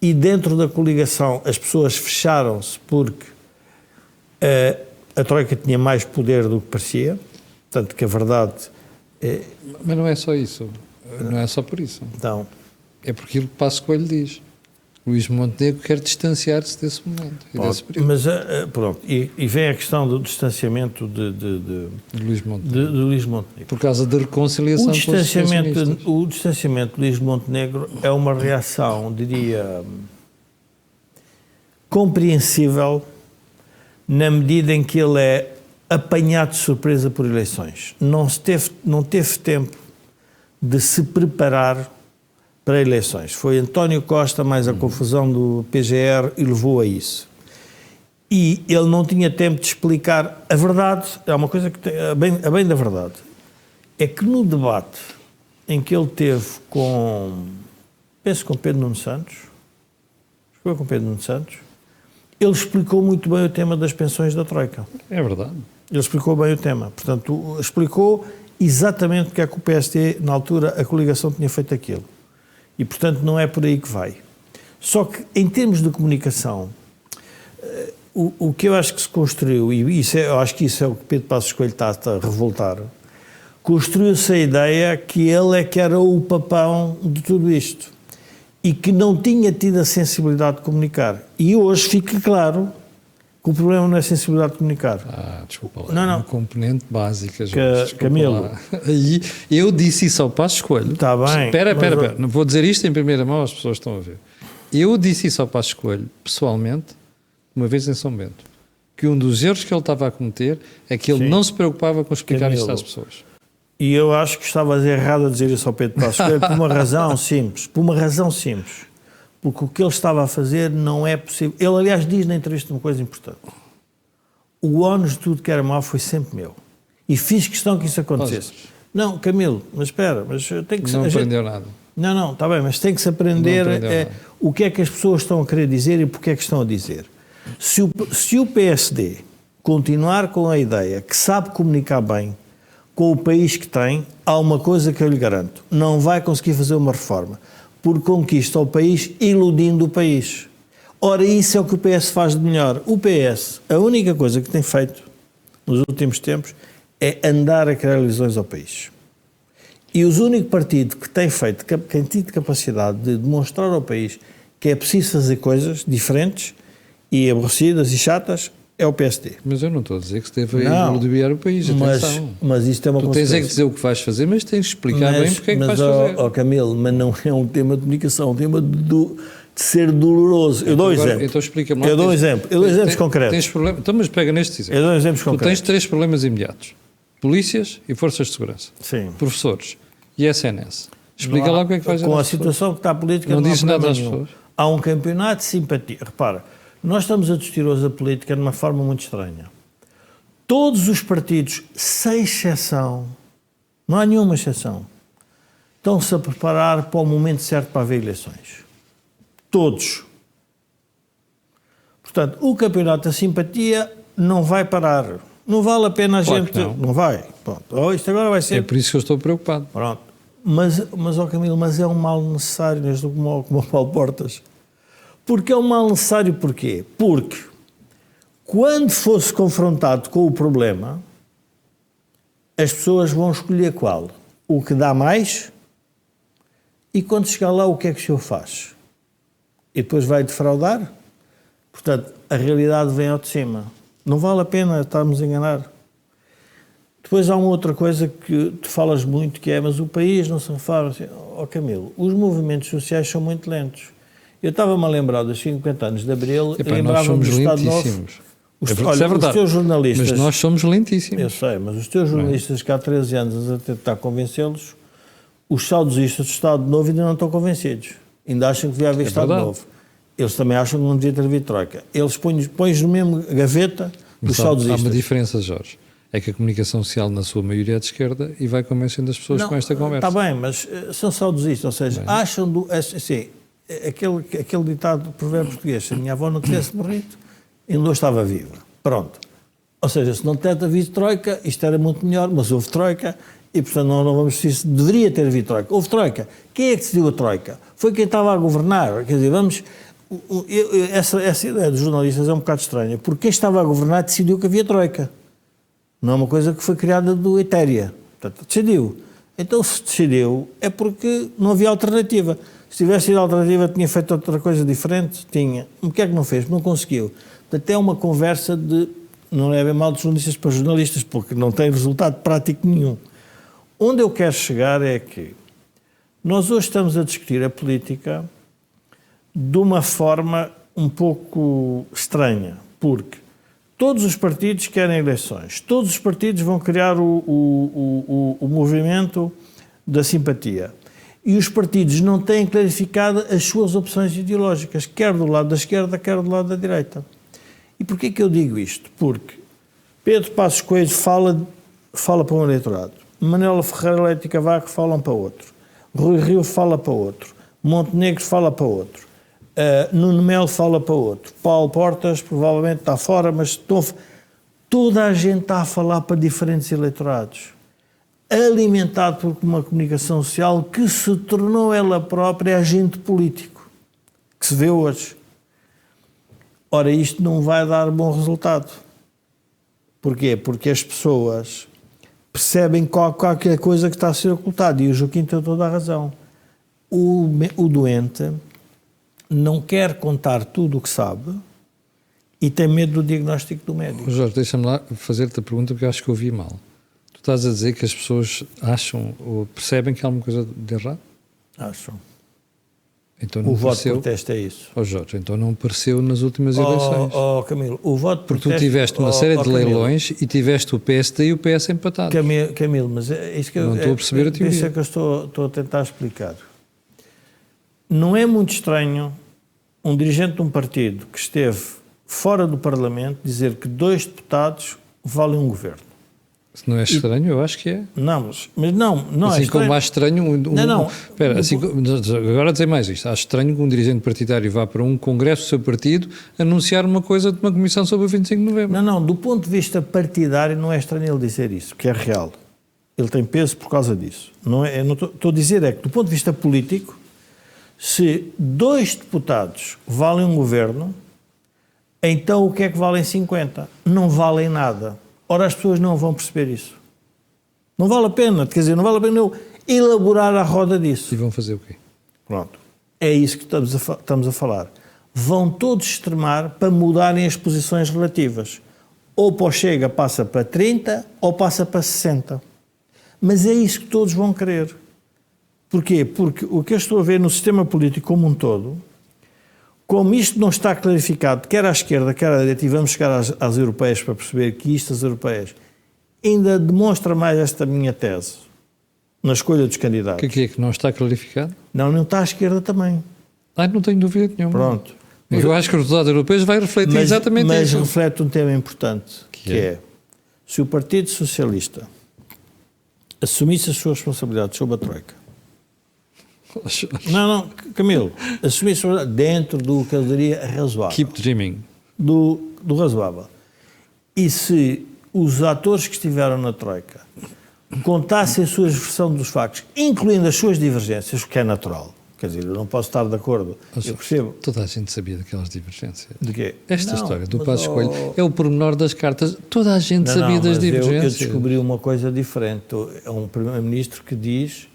e dentro da coligação as pessoas fecharam-se porque a Troika tinha mais poder do que parecia, tanto que a verdade... Mas não é só isso, não é só por isso. Então, é porque aquilo que Passos Coelho diz. Luís Montenegro quer distanciar-se desse momento e desse período. Mas, pronto, e vem a questão do distanciamento de Luís Montenegro. de Luís Montenegro. Por causa da reconciliação com os socialistas. O distanciamento de Luís Montenegro é uma reação, diria, compreensível na medida em que ele é apanhado de surpresa por eleições. Não teve tempo de se preparar para eleições. Foi António Costa mais a confusão do PGR e levou a isso. E ele não tinha tempo de explicar a verdade. É uma coisa que tem, a bem da verdade. É que no debate em que ele teve penso com Pedro Nuno Santos, ele explicou muito bem o tema das pensões da Troika. É verdade. Ele explicou bem o tema. Portanto, explicou exatamente porque é que o PSD, na altura, a coligação tinha feito aquilo. E, portanto, não é por aí que vai. Só que, em termos de comunicação, o que eu acho que se construiu, e eu acho que isso é o que Pedro Passos Coelho está a revoltar, construiu-se a ideia que ele é que era o papão de tudo isto e que não tinha tido a sensibilidade de comunicar. E hoje fica claro que o problema não é a sensibilidade de comunicar. Desculpa lá. Não. Uma componente básica, Camilo. Lá. Aí, eu disse isso ao Passos Coelho. Está bem. Espera. Não vou dizer isto em primeira mão, as pessoas estão a ver. Eu disse isso ao Passos Coelho, pessoalmente, uma vez em São Bento, que um dos erros que ele estava a cometer é que ele não se preocupava com explicar Camilo, isto às pessoas. E eu acho que estavas errado a dizer isso ao Pedro Passos Coelho por uma razão simples. Porque o que ele estava a fazer não é possível. Ele, aliás, diz na entrevista uma coisa importante. O ónus de tudo que era mau foi sempre meu. E fiz questão que isso acontecesse. Não, Camilo, mas espera, mas tem que Não ser... aprendeu nada. Não, está bem, mas tem que se aprender Não aprendeu nada. o que é que as pessoas estão a querer dizer e porque é que estão a dizer. Se o PSD continuar com a ideia que sabe comunicar bem com o país que tem, há uma coisa que eu lhe garanto: não vai conseguir fazer uma reforma, porque conquista o país iludindo o país. Ora, isso é o que o PS faz de melhor. O PS, a única coisa que tem feito nos últimos tempos é andar a criar ilusões ao país. E o único partido que tem feito, que tem tido capacidade de demonstrar ao país que é preciso fazer coisas diferentes e aborrecidas e chatas, é o PSD. Mas eu não estou a dizer que se deve ludibriar o país, atenção. Mas isto é uma Tu consequência. tens é que dizer o que vais fazer, mas tens de explicar bem porque é que vais fazer. Ó Camilo, mas não é um tema de comunicação, é um tema de ser doloroso. Eu dou um exemplo. Então explica-me lá. Eu dou um exemplo. Eu dou exemplos concretos. Tens problema, então, mas pega nestes exemplos. Eu dou exemplos Tu concretos. tens 3 problemas imediatos: polícias e forças de segurança, Sim. professores e SNS. Explica lá o que é que vais fazer. Com a situação que está a política, não há diz nada problema às nenhum. pessoas. Há um campeonato de simpatia. Repara, nós estamos a discutir hoje a política de uma forma muito estranha. Todos os partidos, sem exceção, não há nenhuma exceção, estão-se a preparar para o momento certo para haver eleições. Todos. Portanto, o campeonato da simpatia não vai parar. Não vale a pena a Claro gente... que não. Não vai. Pronto. Oh, isto agora vai ser... É por isso que eu estou preocupado. Pronto. Mas ó Camilo, mas é um mal necessário, neste como o Paulo Portas. Porque é um mal necessário porquê? Porque quando fosse confrontado com o problema, as pessoas vão escolher qual? O que dá mais, e quando chegar lá, o que é que o senhor faz? E depois vai defraudar? Portanto, a realidade vem ao de cima. Não vale a pena estarmos a enganar. Depois há uma outra coisa que tu falas muito, que é, mas o país não se reforma. Assim, Camilo, os movimentos sociais são muito lentos. Eu estava-me a lembrar dos 50 anos de Abril e lembrava-me do Estado Novo. Olha, Os teus jornalistas... Mas nós somos lentíssimos. Eu sei, mas os teus jornalistas que há 13 anos a tentar convencê-los, os saudosistas do Estado Novo ainda não estão convencidos. Ainda acham que devia haver Estado verdade. Novo. Eles também acham que não devia ter havido troika. Eles põem no mesmo gaveta dos Mas há saudosistas. uma diferença, Jorge. É que a comunicação social, na sua maioria, é de esquerda e vai convencendo as pessoas com esta conversa. Está bem, mas são saudosistas, ou seja, acham assim, aquele ditado do provérbio português: se a minha avó não tivesse morrido, ainda hoje estava viva. Pronto. Ou seja, se não tivesse havido troika, isto era muito melhor, mas houve troika e, portanto, não vamos dizer se deveria ter havido troika. Houve troika. Quem é que decidiu a troika? Foi quem estava a governar. Quer dizer, vamos... Essa ideia dos jornalistas é um bocado estranha, porque quem estava a governar decidiu que havia troika. Não é uma coisa que foi criada do etérea. Portanto, decidiu. Então, se decidiu, é porque não havia alternativa. Se tivesse sido alternativa, tinha feito outra coisa diferente? Tinha. O que é que não fez? Não conseguiu. Portanto, é uma conversa de... Não levem mal de jornalistas para jornalistas, porque não tem resultado prático nenhum. Onde eu quero chegar é que nós hoje estamos a discutir a política de uma forma um pouco estranha, porque todos os partidos querem eleições, todos os partidos vão criar o movimento da simpatia. E os partidos não têm clarificado as suas opções ideológicas, quer do lado da esquerda, quer do lado da direita. E porquê que eu digo isto? Porque Pedro Passos Coelho fala para um eleitorado, Manuela Ferreira Leite e Cavaco falam para outro, Rui Rio fala para outro, Montenegro fala para outro, Nuno Melo fala para outro, Paulo Portas provavelmente está fora, mas toda a gente está a falar para diferentes eleitorados, alimentado por uma comunicação social que se tornou ela própria agente político, que se vê hoje. Ora, isto não vai dar bom resultado. Porquê? Porque as pessoas percebem qualquer coisa que está a ser ocultada, e o Joaquim tem toda a razão. O doente não quer contar tudo o que sabe e tem medo do diagnóstico do médico. Jorge, deixa-me lá fazer-te a pergunta, porque eu acho que ouvi mal. Tu estás a dizer que as pessoas acham ou percebem que há alguma coisa de errado? Acham. Então não O voto de apareceu... protesto é isso. Jorge, então não apareceu nas últimas eleições. Camilo, o voto de Porque tu protesto... tiveste uma série de leilões e tiveste o PSD e o PS empatados. Camilo, mas é isso que não estou a perceber a teoria. Isso é que eu estou a tentar explicar. Não é muito estranho um dirigente de um partido que esteve fora do Parlamento dizer que 2 deputados valem um governo. Se não é estranho, eu acho que é. Não, mas não Assim é como estranho. acho estranho Não. Espera, agora dizer mais isto. Acho estranho que um dirigente partidário vá para um congresso do seu partido anunciar uma coisa de uma comissão sobre o 25 de novembro. Não, do ponto de vista partidário não é estranho ele dizer isso, que é real. Ele tem peso por causa disso. Não é, eu não estou a dizer é que, do ponto de vista político, se 2 deputados valem um governo, então o que é que valem 50? Não valem nada. Ora, as pessoas não vão perceber isso. Não vale a pena, quer dizer, não vale a pena eu elaborar a roda disso. E vão fazer o quê? Pronto. É isso que estamos a falar. Vão todos extremar para mudarem as posições relativas. Ou para o Chega passa para 30 ou passa para 60. Mas é isso que todos vão querer. Porquê? Porque o que eu estou a ver no sistema político como um todo, como isto não está clarificado, quer à esquerda, quer à direita, e vamos chegar às europeias para perceber que isto, as europeias, ainda demonstra mais esta minha tese na escolha dos candidatos. O que é que não está clarificado? Não está à esquerda também. Não tenho dúvida nenhuma. Pronto. Eu acho que os resultados europeus vai refletir exatamente mas isso. Mas reflete um tema importante, que é? é, se o Partido Socialista assumisse as suas responsabilidades sobre a Troika, não, Camilo, assumisse dentro do que eu diria razoável. Keep dreaming. Do razoável. E se os atores que estiveram na Troika contassem a sua versão dos factos, incluindo as suas divergências, o que é natural. Quer dizer, eu não posso estar de acordo. Eu percebo. Toda a gente sabia daquelas divergências. De quê? Esta história do Passos Coelho é o pormenor das cartas. Toda a gente sabia das divergências. Eu descobri uma coisa diferente. É um primeiro-ministro que diz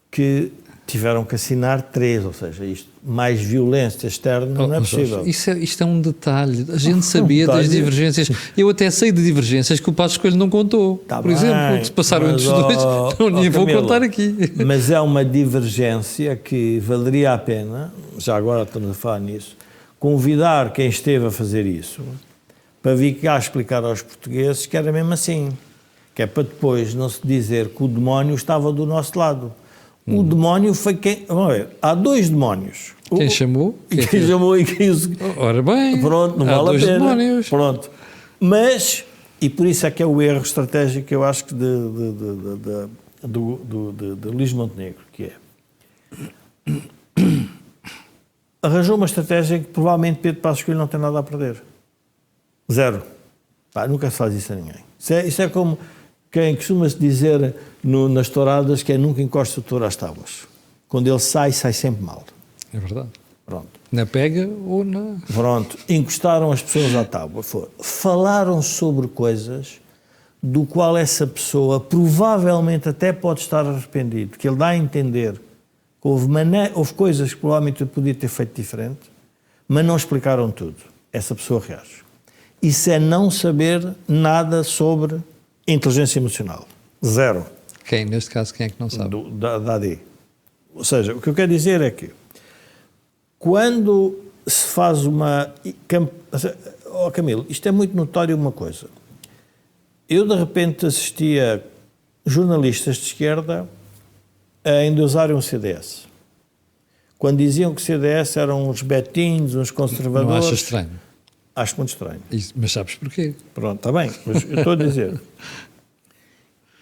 que tiveram que assinar 3, ou seja, isto, mais violência externa não é possível. Isto é um detalhe. A gente sabia das divergências. Eu até sei de divergências que o Passos Coelho não contou. Por exemplo, que se passaram entre os dois, nem vou contar aqui. Mas é uma divergência que valeria a pena, já agora estamos a falar nisso, convidar quem esteve a fazer isso para vir cá explicar aos portugueses que era mesmo assim. Que é para depois não se dizer que o demónio estava do nosso lado. O demónio foi quem... Vamos ver, há 2 demónios. Quem chamou? Quem chamou e quem... Ora bem, pronto, não há vale 2 a pena. demónios. Pronto. Mas, e por isso é que é o erro estratégico, eu acho que de Luís Montenegro, que é... Arranjou uma estratégia que provavelmente Pedro Passos Coelho não tem nada a perder. 0. Nunca se faz isso a ninguém. Isso é como... Quem costuma-se dizer nas touradas que é nunca encosta o touro às tábuas. Quando ele sai sempre mal. É verdade. Pronto. Na pega ou na... Pronto. Encostaram as pessoas à tábua. Falaram sobre coisas do qual essa pessoa provavelmente até pode estar arrependido. Que ele dá a entender que houve coisas que provavelmente eu podia ter feito diferente, mas não explicaram tudo. Essa pessoa reage. Isso é não saber nada sobre... inteligência emocional. 0. Quem? Neste caso, quem é que não sabe? Da AD. Ou seja, o que eu quero dizer é que quando se faz uma... Camilo, isto é muito notório uma coisa. Eu, de repente, assistia jornalistas de esquerda a endeusarem o CDS. Quando diziam que o CDS eram uns betinhos, uns conservadores... Não achas estranho? Acho muito estranho. Mas sabes porquê? Pronto, está bem, mas eu estou a dizer.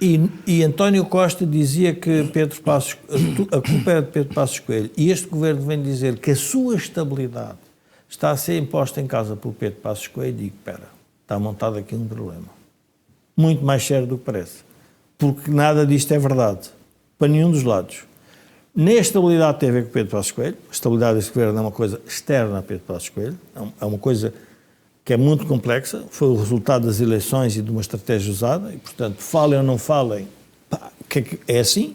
E António Costa dizia que a culpa era de Pedro Passos Coelho. E este governo vem dizer que a sua estabilidade está a ser imposta em causa por Pedro Passos Coelho. E digo, espera, está montado aqui um problema. Muito mais sério do que parece. Porque nada disto é verdade. Para nenhum dos lados. Nem a estabilidade tem a ver com Pedro Passos Coelho. A estabilidade deste governo é uma coisa externa a Pedro Passos Coelho. É uma coisa... que é muito complexa, foi o resultado das eleições e de uma estratégia usada, e, portanto, falem ou não falem, é assim.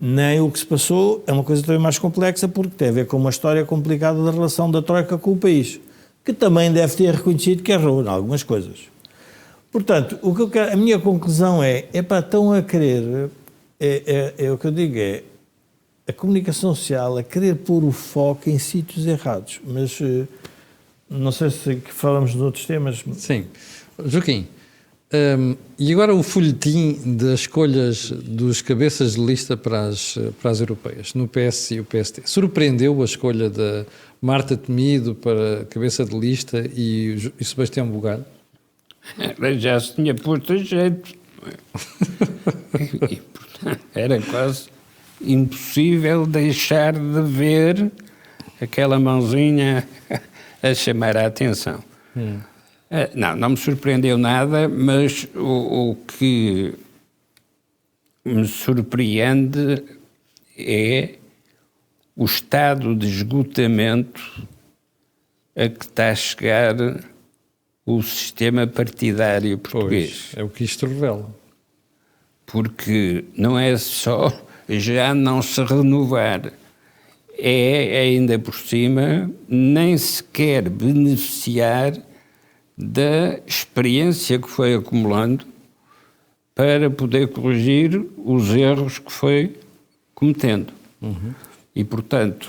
Nem o que se passou é uma coisa também mais complexa, porque tem a ver com uma história complicada da relação da Troika com o país, que também deve ter reconhecido que errou em algumas coisas. Portanto, o que eu quero, a minha conclusão estão a querer, o que eu digo a comunicação social a querer pôr o foco em sítios errados, mas... Não sei se falamos de outros temas. Sim. Joaquim, e agora o folhetim das escolhas dos cabeças de lista para as europeias, no PS e o PST. Surpreendeu a escolha da Marta Temido para cabeça de lista e Sebastião Bugalho? Já se tinha posto a jeito. E, portanto, era quase impossível deixar de ver aquela mãozinha a chamar a atenção. Não me surpreendeu nada, mas o que me surpreende é o estado de esgotamento a que está a chegar o sistema partidário português. Pois, é o que isto revela. Porque não é só já não se renovar, é ainda por cima nem sequer beneficiar da experiência que foi acumulando para poder corrigir os erros que foi cometendo. E, portanto,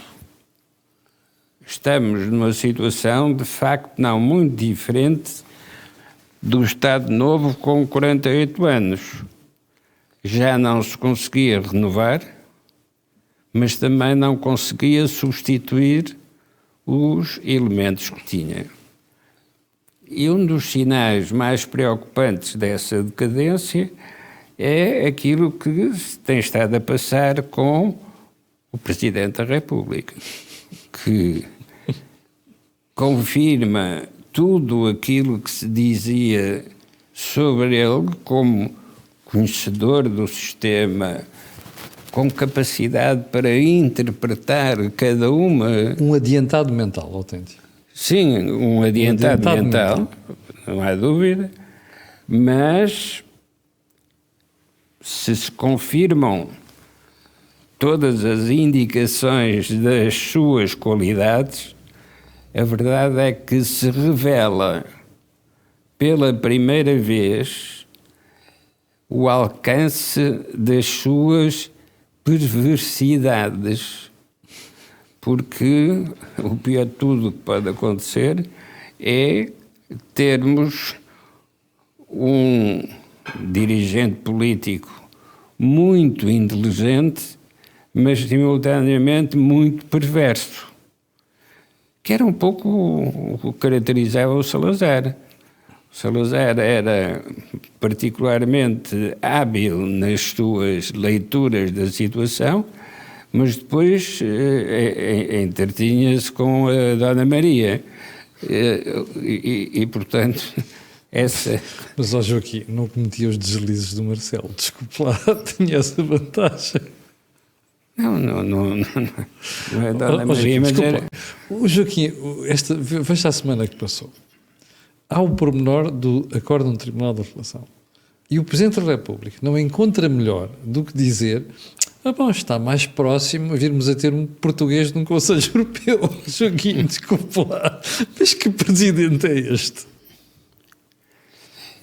estamos numa situação, de facto, não muito diferente do Estado Novo com 48 anos. Já não se conseguia renovar, mas também não conseguia substituir os elementos que tinha. E um dos sinais mais preocupantes dessa decadência é aquilo que se tem estado a passar com o Presidente da República, que confirma tudo aquilo que se dizia sobre ele como conhecedor do sistema, com capacidade para interpretar cada uma... Um adiantado mental, autêntico. Sim, um adiantado mental, não há dúvida, mas se confirmam todas as indicações das suas qualidades, a verdade é que se revela pela primeira vez o alcance das suas perversidades. Porque o pior de tudo que pode acontecer é termos um dirigente político muito inteligente, mas simultaneamente muito perverso, que era um pouco o que caracterizava o Salazar. O Salazar era particularmente hábil nas suas leituras da situação, mas depois entretinha-se com a Dona Maria. E portanto, essa... Mas, ó Joaquim, não cometia os deslizes do Marcelo. Desculpe lá, tinha essa vantagem. Não é Dona Maria, mas era... O Joaquim, veja a semana que passou. Há o pormenor do acórdão do Tribunal da Relação. E o Presidente da República não encontra melhor do que dizer... bom, está mais próximo a virmos a ter um português num Conselho Europeu. Joaquim, desculpa lá. Mas que presidente é este?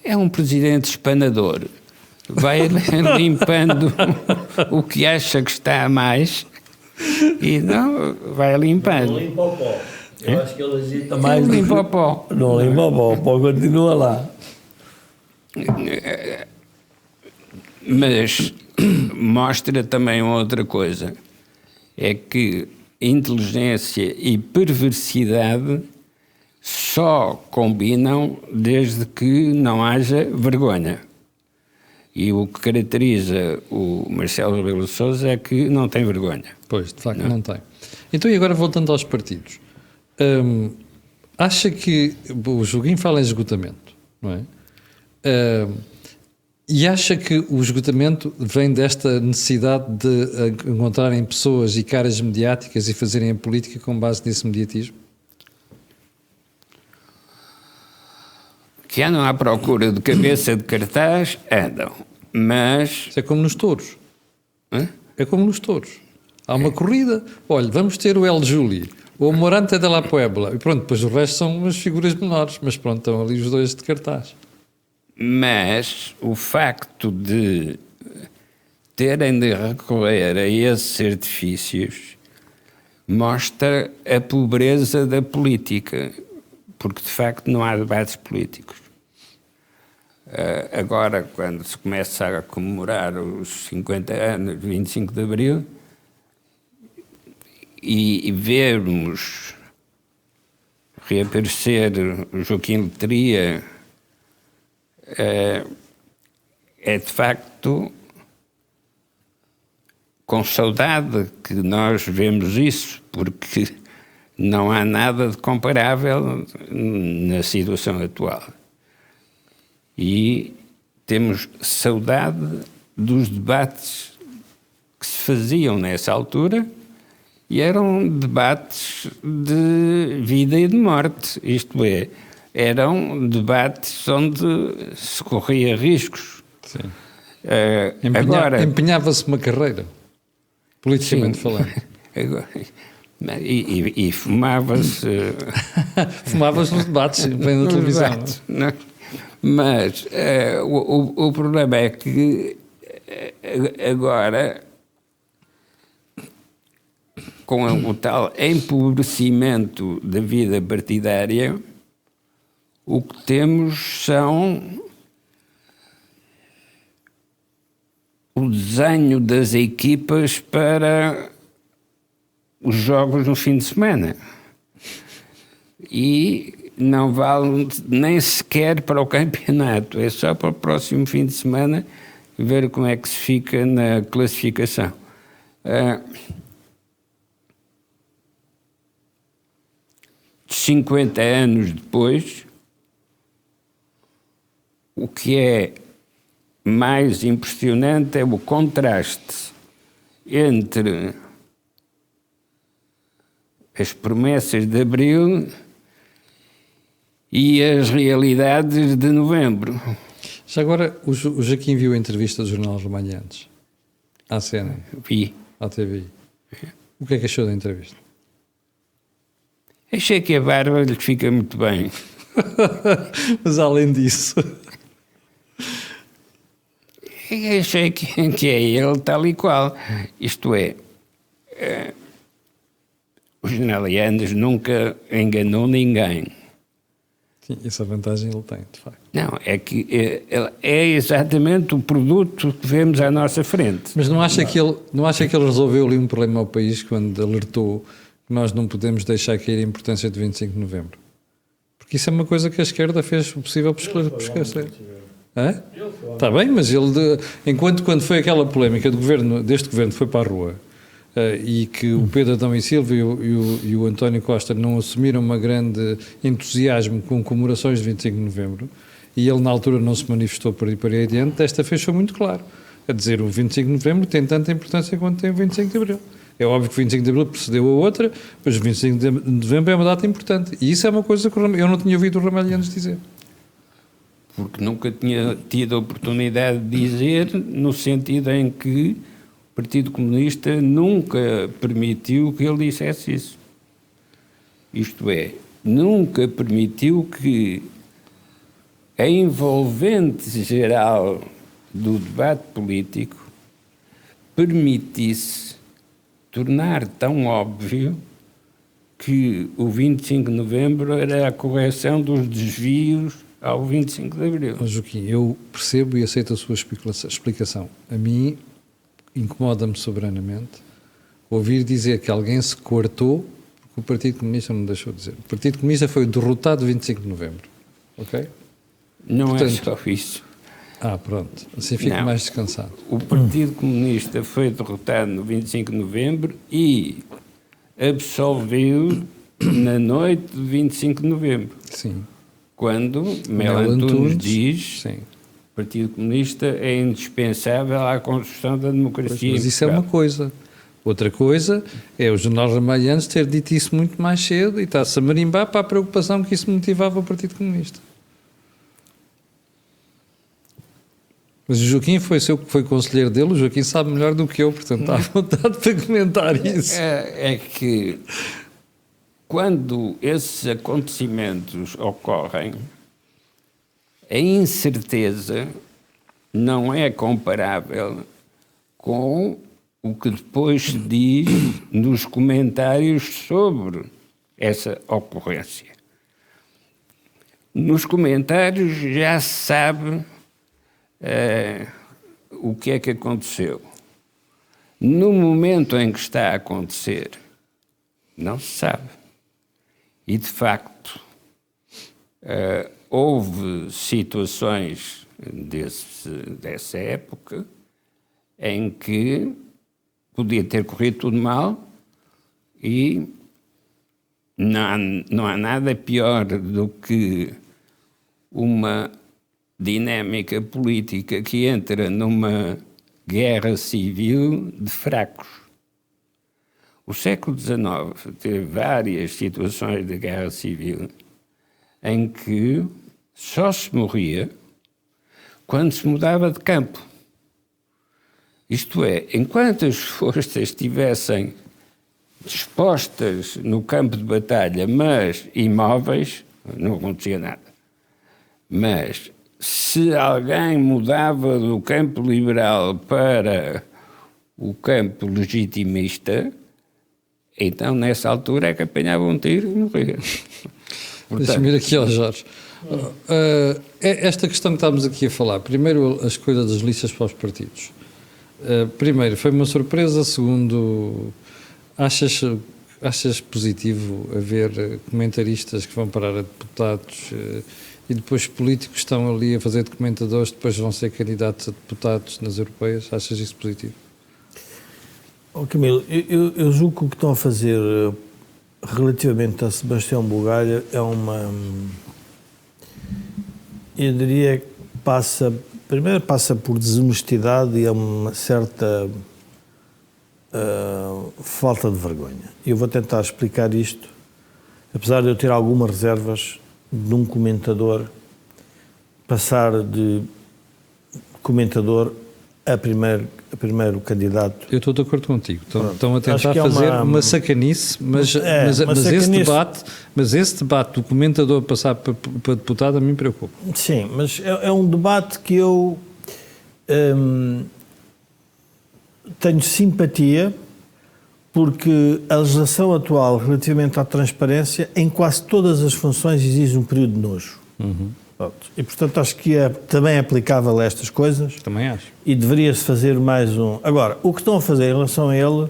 É um presidente espanador. Vai limpando o que acha que está a mais e não, vai limpando. Não limpa o pó. Eu acho que ele agita mais. Não limpa o pó. Não limpa o pó continua lá. Mas mostra também outra coisa, é que inteligência e perversidade só combinam desde que não haja vergonha. E o que caracteriza o Marcelo Rebelo de Sousa é que não tem vergonha. Pois, de facto, não tem. Então, e agora voltando aos partidos. Acha que o Joaquim fala em esgotamento, não é? E acha que o esgotamento vem desta necessidade de encontrarem pessoas e caras mediáticas e fazerem a política com base nesse mediatismo? Que andam à procura de cabeça de cartaz, andam, mas... Isso é como nos touros. Hã? É como nos touros. Há uma corrida, olha, vamos ter o El Juli, ou o Morante de la Puebla, e pronto, depois o resto são umas figuras menores, mas pronto, estão ali os dois de cartaz. Mas o facto de terem de recorrer a esses artifícios mostra a pobreza da política, porque de facto não há debates políticos. Agora, quando se começa a comemorar os 50 anos, 25 de Abril, e vermos reaparecer o Joaquim Letria, é de facto com saudade que nós vemos isso, porque não há nada de comparável na situação atual. E temos saudade dos debates que se faziam nessa altura, e eram debates de vida e de morte, isto é, eram debates onde se corria riscos. Sim. Agora Empenhava-se uma carreira, politicamente falando. Agora, e fumava-se. Fumava-se nos debates, bem na televisão. Debates, não é? Mas o problema é que agora, com o tal empobrecimento da vida partidária, o que temos são o desenho das equipas para os jogos no fim de semana. E não vale nem sequer para o campeonato, é só para o próximo fim de semana ver como é que se fica na classificação. 50 anos depois, o que é mais impressionante é o contraste entre as promessas de abril e as realidades de novembro. Já agora, o Joaquim viu a entrevista do Jornal Romanhantes à CNN, Vi. à TVI. O que é que achou da entrevista? Achei que a barba lhe fica muito bem. Mas além disso... Achei que é ele tal e qual. Isto é, o general Yanes nunca enganou ninguém. Sim, essa vantagem ele tem, de facto. Não, é que é exatamente o produto que vemos à nossa frente. Mas não acha que ele resolveu ali um problema ao país quando alertou que nós não podemos deixar cair a importância de 25 de novembro? Porque isso é uma coisa que a esquerda fez o possível por esquecer. Está bem, mas ele, quando foi aquela polémica deste governo foi para a rua, e que o Pedro Adão e Silva e o António Costa não assumiram uma grande entusiasmo com comemorações de 25 de novembro, e ele na altura não se manifestou por aí adiante, desta vez foi muito claro, a dizer o 25 de novembro tem tanta importância quanto tem o 25 de abril. É óbvio que o 25 de abril precedeu a outra, mas o 25 de novembro é uma data importante, e isso é uma coisa que eu não tinha ouvido o Ramalhianos dizer. Porque nunca tinha tido a oportunidade de dizer, no sentido em que o Partido Comunista nunca permitiu que ele dissesse isso. Isto é, nunca permitiu que a envolvente geral do debate político permitisse tornar tão óbvio que o 25 de novembro era a correção dos desvios ao 25 de abril. Mas, Joaquim, eu percebo e aceito a sua explicação. A mim incomoda-me soberanamente ouvir dizer que alguém se coartou porque o Partido Comunista não deixou de dizer. O Partido Comunista foi derrotado 25 de novembro. Ok? Não Portanto, é só isso. Pronto. Assim fico Não. mais descansado. O Partido Comunista foi derrotado no 25 de novembro e absolveu na noite de 25 de novembro. Sim. Quando Mel Antunes diz sim. que o Partido Comunista é indispensável à construção da democracia. Mas isso é uma coisa. Outra coisa é o jornal Ramalhianos ter dito isso muito mais cedo e está-se a marimbar para a preocupação que isso motivava o Partido Comunista. Mas o Joaquim foi conselheiro dele, o Joaquim sabe melhor do que eu, portanto está à vontade para comentar isso. É que quando esses acontecimentos ocorrem, a incerteza não é comparável com o que depois se diz nos comentários sobre essa ocorrência. Nos comentários já se sabe o que é que aconteceu. No momento em que está a acontecer, não se sabe. E, de facto, houve situações dessa época, em que podia ter corrido tudo mal e não há nada pior do que uma dinâmica política que entra numa guerra civil de fracos. O século XIX teve várias situações de guerra civil em que só se morria quando se mudava de campo. Isto é, enquanto as forças estivessem dispostas no campo de batalha, mas imóveis, não acontecia nada. Mas se alguém mudava do campo liberal para o campo legitimista, então nessa altura é que apanhava um tiro e morria. Deixa-me ir aqui ao Jorge. Esta questão que estamos aqui a falar, primeiro a escolha das listas para os partidos. Primeiro, foi uma surpresa. Segundo, achas positivo haver comentaristas que vão parar a deputados e depois políticos que estão ali a fazer de comentadores, depois vão ser candidatos a deputados nas europeias? Achas isso positivo? Oh, Camilo, eu julgo que o que estão a fazer relativamente a Sebastião Bugalho é uma... Eu diria que primeiro passa por desonestidade e é uma certa falta de vergonha. Eu vou tentar explicar isto, apesar de eu ter algumas reservas de um comentador passar de comentador a primeiro candidato. Eu estou de acordo contigo. Estão a tentar fazer uma sacanice, mas esse debate do comentador passar para deputado a mim preocupa. Sim, mas é um debate que eu tenho simpatia, porque a legislação atual relativamente à transparência em quase todas as funções exige um período de nojo. E, portanto, acho que é também aplicável a estas coisas. Também acho. E deveria-se fazer mais um... Agora, o que estão a fazer em relação a ele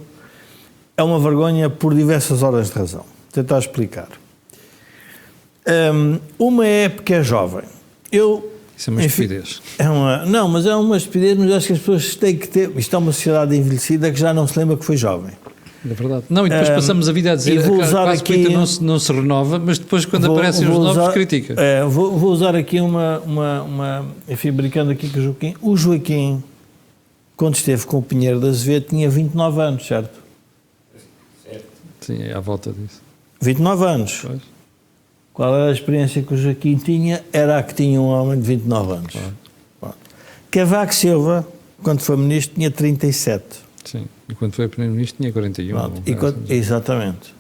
é uma vergonha por diversas ordens de razão. Vou tentar explicar. Uma é porque é jovem. Isso é uma estupidez. Não, mas é uma estupidez, mas acho que as pessoas têm que ter... Isto é uma sociedade envelhecida que já não se lembra que foi jovem. É verdade. Não, e depois passamos a vida a dizer que a classe política não se renova, mas depois quando aparecem os novos critica. Vou usar aqui enfim, brincando aqui com o Joaquim. O Joaquim, quando esteve com o Pinheiro de Azevedo, tinha 29 anos, certo? Sim, é à volta disso. 29 anos. Pois. Qual era a experiência que o Joaquim tinha? Era a que tinha um homem de 29 anos. Claro. Cavaco Silva, quando foi ministro, tinha 37. Sim, e quando foi primeiro-ministro tinha 41. Exatamente.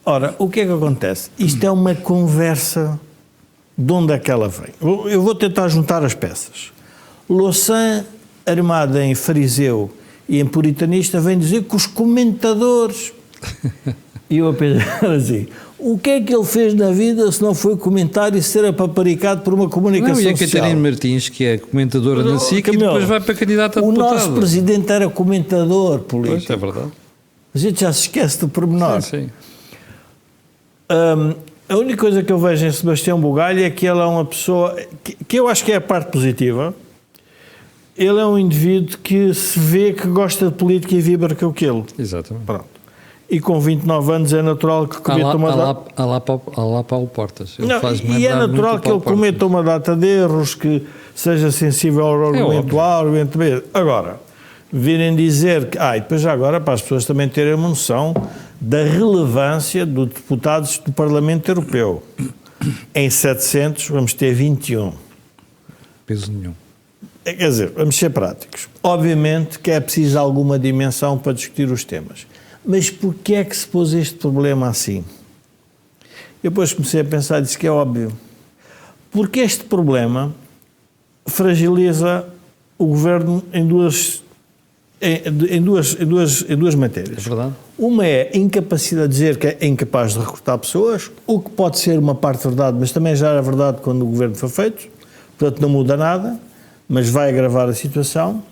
Ora, o que é que acontece? Isto é uma conversa de onde é que ela vem. Eu vou tentar juntar as peças. Louçã, armada em fariseu e em puritanista, vem dizer que os comentadores... E eu a pensar assim, o que é que ele fez na vida se não foi comentar e ser apaparicado por uma comunicação social? Não, e a Catarina Martins, que é comentadora na SIC, e depois vai para candidata a deputado. O nosso presidente era comentador político. Pois, é verdade. A gente já se esquece do pormenor. Sim. A única coisa que eu vejo em Sebastião Bugalho é que ele é uma pessoa, que eu acho que é a parte positiva. Ele é um indivíduo que se vê que gosta de política e vibra com aquilo. Exatamente. Pronto. E com 29 anos é natural que cometa uma data... Há lá Paulo Portas. E é natural que ele cometa uma data de erros, que seja sensível ao argumento A, ao argumento B. Agora, virem dizer que... e depois já agora, para as pessoas também terem uma noção da relevância dos deputados do Parlamento Europeu. Em 700 vamos ter 21. Peso nenhum. Quer dizer, vamos ser práticos. Obviamente que é preciso alguma dimensão para discutir os temas. Mas porquê é que se pôs este problema assim? Eu depois comecei a pensar e disse que é óbvio. Porque este problema fragiliza o governo em duas matérias. É verdade. Uma é a incapacidade de dizer que é incapaz de recrutar pessoas, o que pode ser uma parte verdade, mas também já era verdade quando o governo foi feito, portanto não muda nada, mas vai agravar a situação.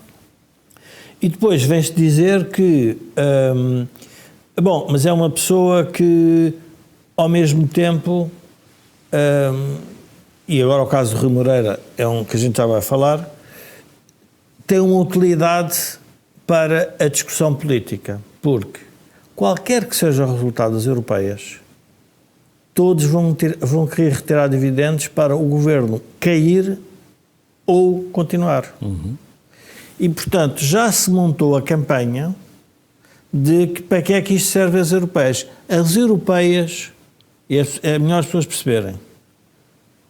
E depois vem-se dizer que, mas é uma pessoa que, ao mesmo tempo, e agora o caso do Rui Moreira é um que a gente já vai falar, tem uma utilidade para a discussão política, porque qualquer que seja o resultado das europeias, todos vão querer retirar dividendos para o governo cair ou continuar. E, portanto, já se montou a campanha de que, para que é que isto serve às europeias. As europeias, e é melhor as pessoas perceberem,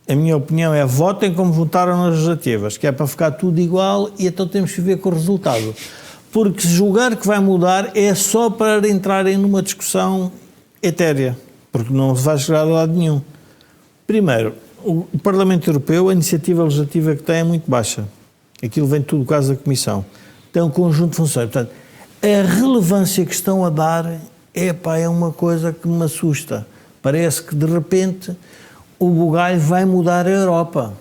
a minha opinião é votem como votaram nas legislativas, que é para ficar tudo igual e então temos que ver com o resultado. Porque julgar que vai mudar é só para entrarem numa discussão etérea, porque não se vai chegar a lado nenhum. Primeiro, o Parlamento Europeu, a iniciativa legislativa que tem é muito baixa. Aquilo vem tudo quase da Comissão. Tem um conjunto de funções. Portanto, a relevância que estão a dar é uma coisa que me assusta. Parece que, de repente, o bugalho vai mudar a Europa.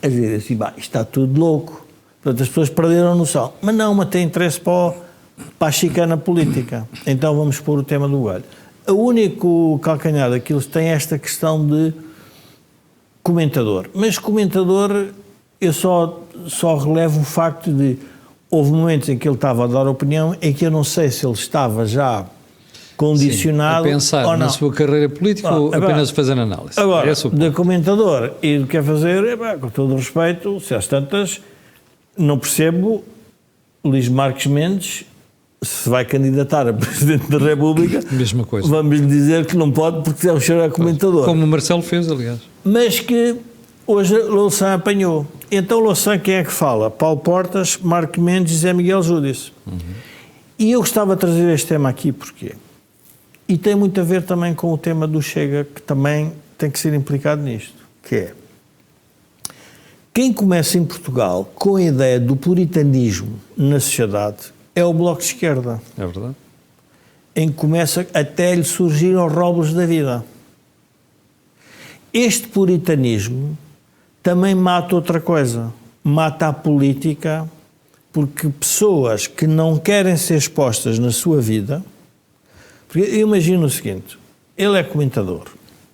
A dizer assim, isto está tudo louco. Portanto, as pessoas perderam a noção. Mas não, mas tem interesse para a chicana política. Então vamos pôr o tema do bugalho. O único calcanhar daquilo tem esta questão de comentador. Mas comentador, eu só relevo o facto de houve momentos em que ele estava a dar opinião em que eu não sei se ele estava já condicionado. Sim, a pensar ou não. na sua carreira política ou agora, apenas fazer análise. Agora, é de comentador e do que é fazer, com todo o respeito, se às tantas, não percebo Luís Marques Mendes se vai candidatar a Presidente da República. Mesma coisa. Vamos-lhe dizer que não pode porque é o cheiro a comentador. Como o Marcelo fez, aliás. Mas que hoje Louçã apanhou. Então Louçã quem é que fala? Paulo Portas, Marco Mendes e Zé Miguel Júdice. E eu gostava de trazer este tema aqui, porquê? E tem muito a ver também com o tema do Chega, que também tem que ser implicado nisto, que é quem começa em Portugal com a ideia do puritanismo na sociedade é o Bloco de Esquerda. É verdade. Em que começa até lhe surgir aos rolos da vida. Este puritanismo também mata outra coisa. Mata a política, porque pessoas que não querem ser expostas na sua vida... Porque eu imagino o seguinte, ele é comentador,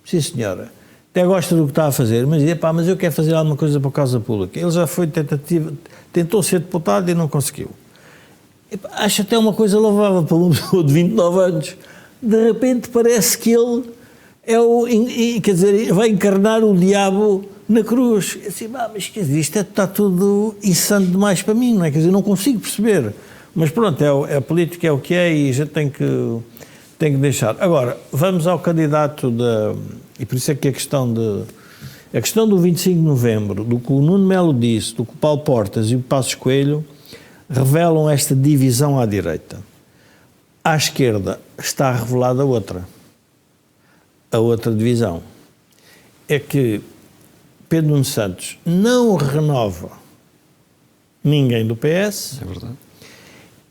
sim senhora, até gosta do que está a fazer, mas eu quero fazer alguma coisa para a causa pública. Ele já foi tentou ser deputado e não conseguiu. Acho até uma coisa louvável para uma pessoa de 29 anos. De repente parece que ele quer dizer, vai encarnar o diabo na cruz. Assim, mas quer dizer, isto está tudo insano demais para mim, não é? Quer dizer, não consigo perceber. Mas pronto, a política é o que é e a gente tem que deixar. Agora, vamos ao candidato e por isso é que a questão do 25 de novembro, do que o Nuno Melo disse, do que o Paulo Portas e o Passos Coelho revelam esta divisão à direita. À esquerda está revelada a outra divisão. É que Pedro Nuno Santos não renova ninguém do PS. É verdade.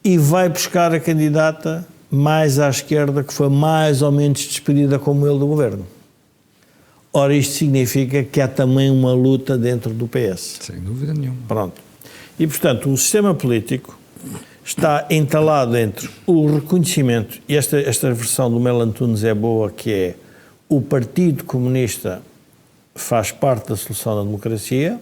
E vai buscar a candidata mais à esquerda, que foi mais ou menos despedida como ele do governo. Ora, isto significa que há também uma luta dentro do PS. Sem dúvida nenhuma. Pronto. E, portanto, o sistema político está entalado entre o reconhecimento, e esta versão do Melo Antunes é boa, que é o Partido Comunista faz parte da solução da democracia,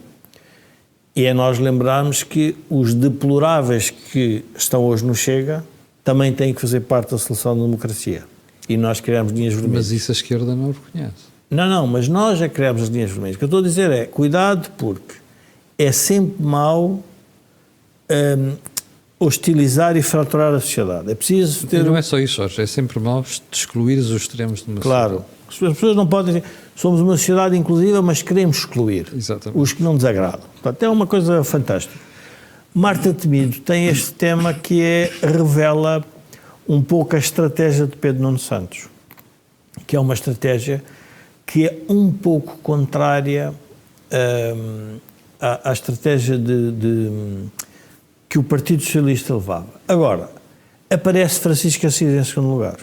e é nós lembrarmos que os deploráveis que estão hoje no Chega também têm que fazer parte da solução da democracia. E nós criamos linhas vermelhas. Mas isso a esquerda não o reconhece. Não, mas nós é que criamos as linhas vermelhas. O que eu estou a dizer é, cuidado, porque é sempre mau hostilizar e fraturar a sociedade. É preciso ter... E não é só isso, Jorge, é sempre mau excluir os extremos de uma Claro. As pessoas não podem dizer, somos uma sociedade inclusiva, mas queremos excluir. Exatamente. Os que não desagradam. Portanto, é uma coisa fantástica. Marta Temido tem este tema que revela um pouco a estratégia de Pedro Nuno Santos, que é uma estratégia que é um pouco contrária à estratégia que o Partido Socialista levava. Agora, aparece Francisco Assis em segundo lugar.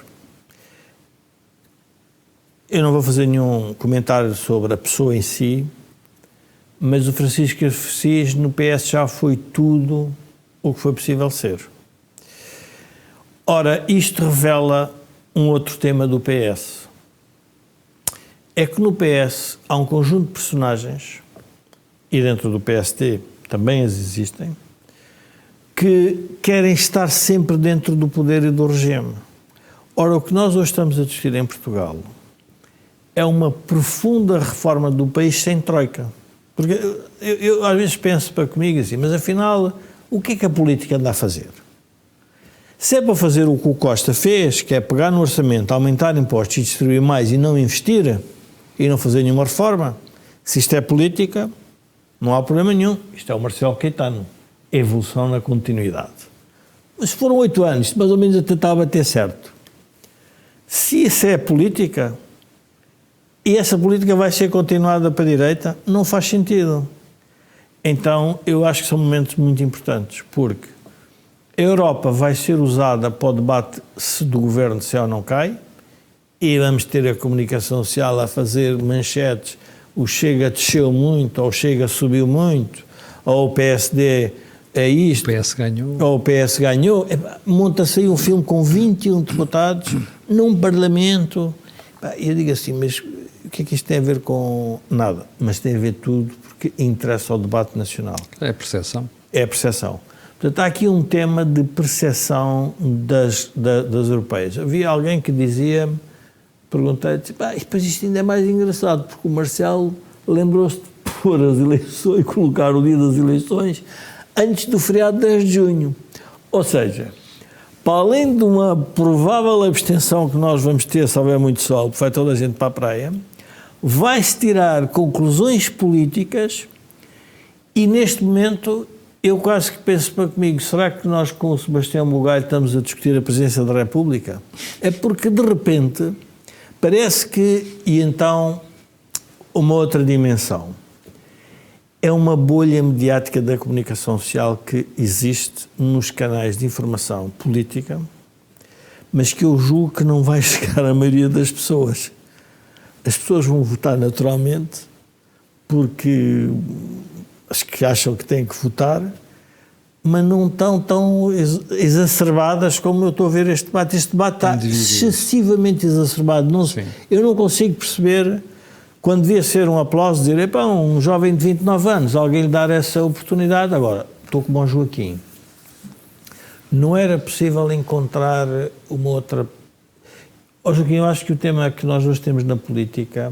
Eu não vou fazer nenhum comentário sobre a pessoa em si, mas o Francisco Assis no PS já foi tudo o que foi possível ser. Ora, isto revela um outro tema do PS. É que no PS há um conjunto de personagens e dentro do PSD também as existem, que querem estar sempre dentro do poder e do regime. Ora, o que nós hoje estamos a discutir em Portugal é uma profunda reforma do país sem troika. Porque eu às vezes penso para comigo assim, mas afinal, o que é que a política anda a fazer? Se é para fazer o que o Costa fez, que é pegar no orçamento, aumentar impostos e distribuir mais e não investir, e não fazer nenhuma reforma, se isto é política, não há problema nenhum. Isto é o Marcelo Caetano. Evolução na continuidade. Mas foram 8 anos, isto mais ou menos até estava a bater certo. Se isso é política, e essa política vai ser continuada para a direita, não faz sentido. Então, eu acho que são momentos muito importantes, porque a Europa vai ser usada para o debate do governo se ou não cai, e vamos ter a comunicação social a fazer manchetes, o Chega desceu muito, ou o Chega subiu muito, ou o PSD é isto, O PS ganhou. ou o PS ganhou. Monta-se aí um filme com 21 deputados num Parlamento. Eu digo assim, mas o que é que isto tem a ver com nada? Mas tem a ver tudo porque interessa ao debate nacional. É a percepção. É a percepção. Portanto, há aqui um tema de percepção das europeias. Havia alguém que dizia, perguntei, depois isto ainda é mais engraçado, porque o Marcelo lembrou-se de pôr as eleições, colocar o dia das eleições antes do feriado de 10 de junho. Ou seja, para além de uma provável abstenção que nós vamos ter se houver muito sol, porque vai toda a gente para a praia, vai-se tirar conclusões políticas e neste momento eu quase que penso para comigo, será que nós com o Sebastião Bugalho estamos a discutir a presidência da República? É porque de repente parece que, e então uma outra dimensão, é uma bolha mediática da comunicação social que existe nos canais de informação política, mas que eu julgo que não vai chegar à maioria das pessoas. As pessoas vão votar naturalmente porque as que acham que têm que votar, mas não estão tão exacerbadas como eu estou a ver este debate. Este debate está excessivamente exacerbado. Eu não consigo perceber, quando devia ser um aplauso, dizer, um jovem de 29 anos, alguém lhe dar essa oportunidade. Agora, estou como o Joaquim. Não era possível encontrar uma outra... Joaquim, eu acho que o tema que nós hoje temos na política,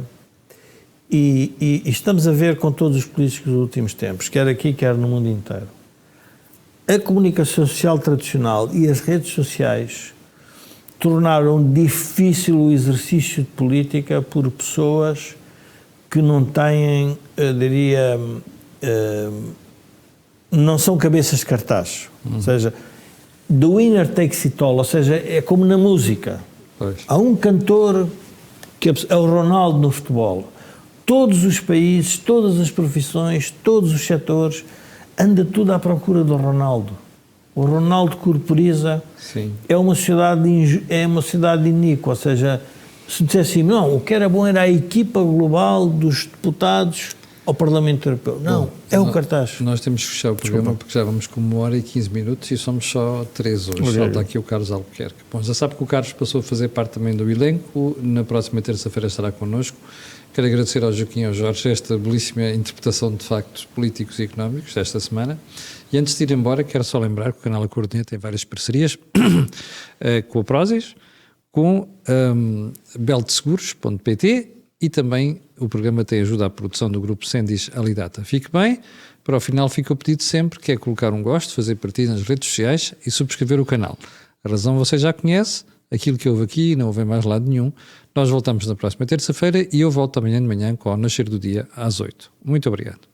e estamos a ver com todos os políticos dos últimos tempos, quer aqui, quer no mundo inteiro, a comunicação social tradicional e as redes sociais tornaram difícil o exercício de política por pessoas que não têm, eu diria, não são cabeças de cartaz. Ou seja, the winner takes it all. Ou seja, é como na música. Pois. Há um cantor que é o Ronaldo no futebol. Todos os países, todas as profissões, todos os setores, anda tudo à procura do Ronaldo. O Ronaldo corporiza. Sim. É uma sociedade iníqua, ou seja, se dissesse assim, não, o que era bom era a equipa global dos deputados ao Parlamento Europeu. Não, o cartaz. Nós temos que fechar o programa porque já vamos com 1h15 e somos só 3 hoje. Só está aqui o Carlos Albuquerque. Bom, já sabe que o Carlos passou a fazer parte também do elenco. Na próxima terça-feira estará connosco. Quero agradecer ao Joaquim e ao Jorge esta belíssima interpretação de factos políticos e económicos desta semana. E antes de ir embora, quero só lembrar que o canal A Coordenha tem várias parcerias com a Prozis, com beltseguros.pt e também o programa tem ajuda à produção do grupo Sendis Alidata. Fique bem, para o final fica o pedido sempre, que é colocar um gosto, fazer partida nas redes sociais e subscrever o canal. A razão você já conhece, aquilo que houve aqui não houve em mais lado nenhum. Nós voltamos na próxima terça-feira e eu volto amanhã de manhã com o Nascer do Dia às 8. Muito obrigado.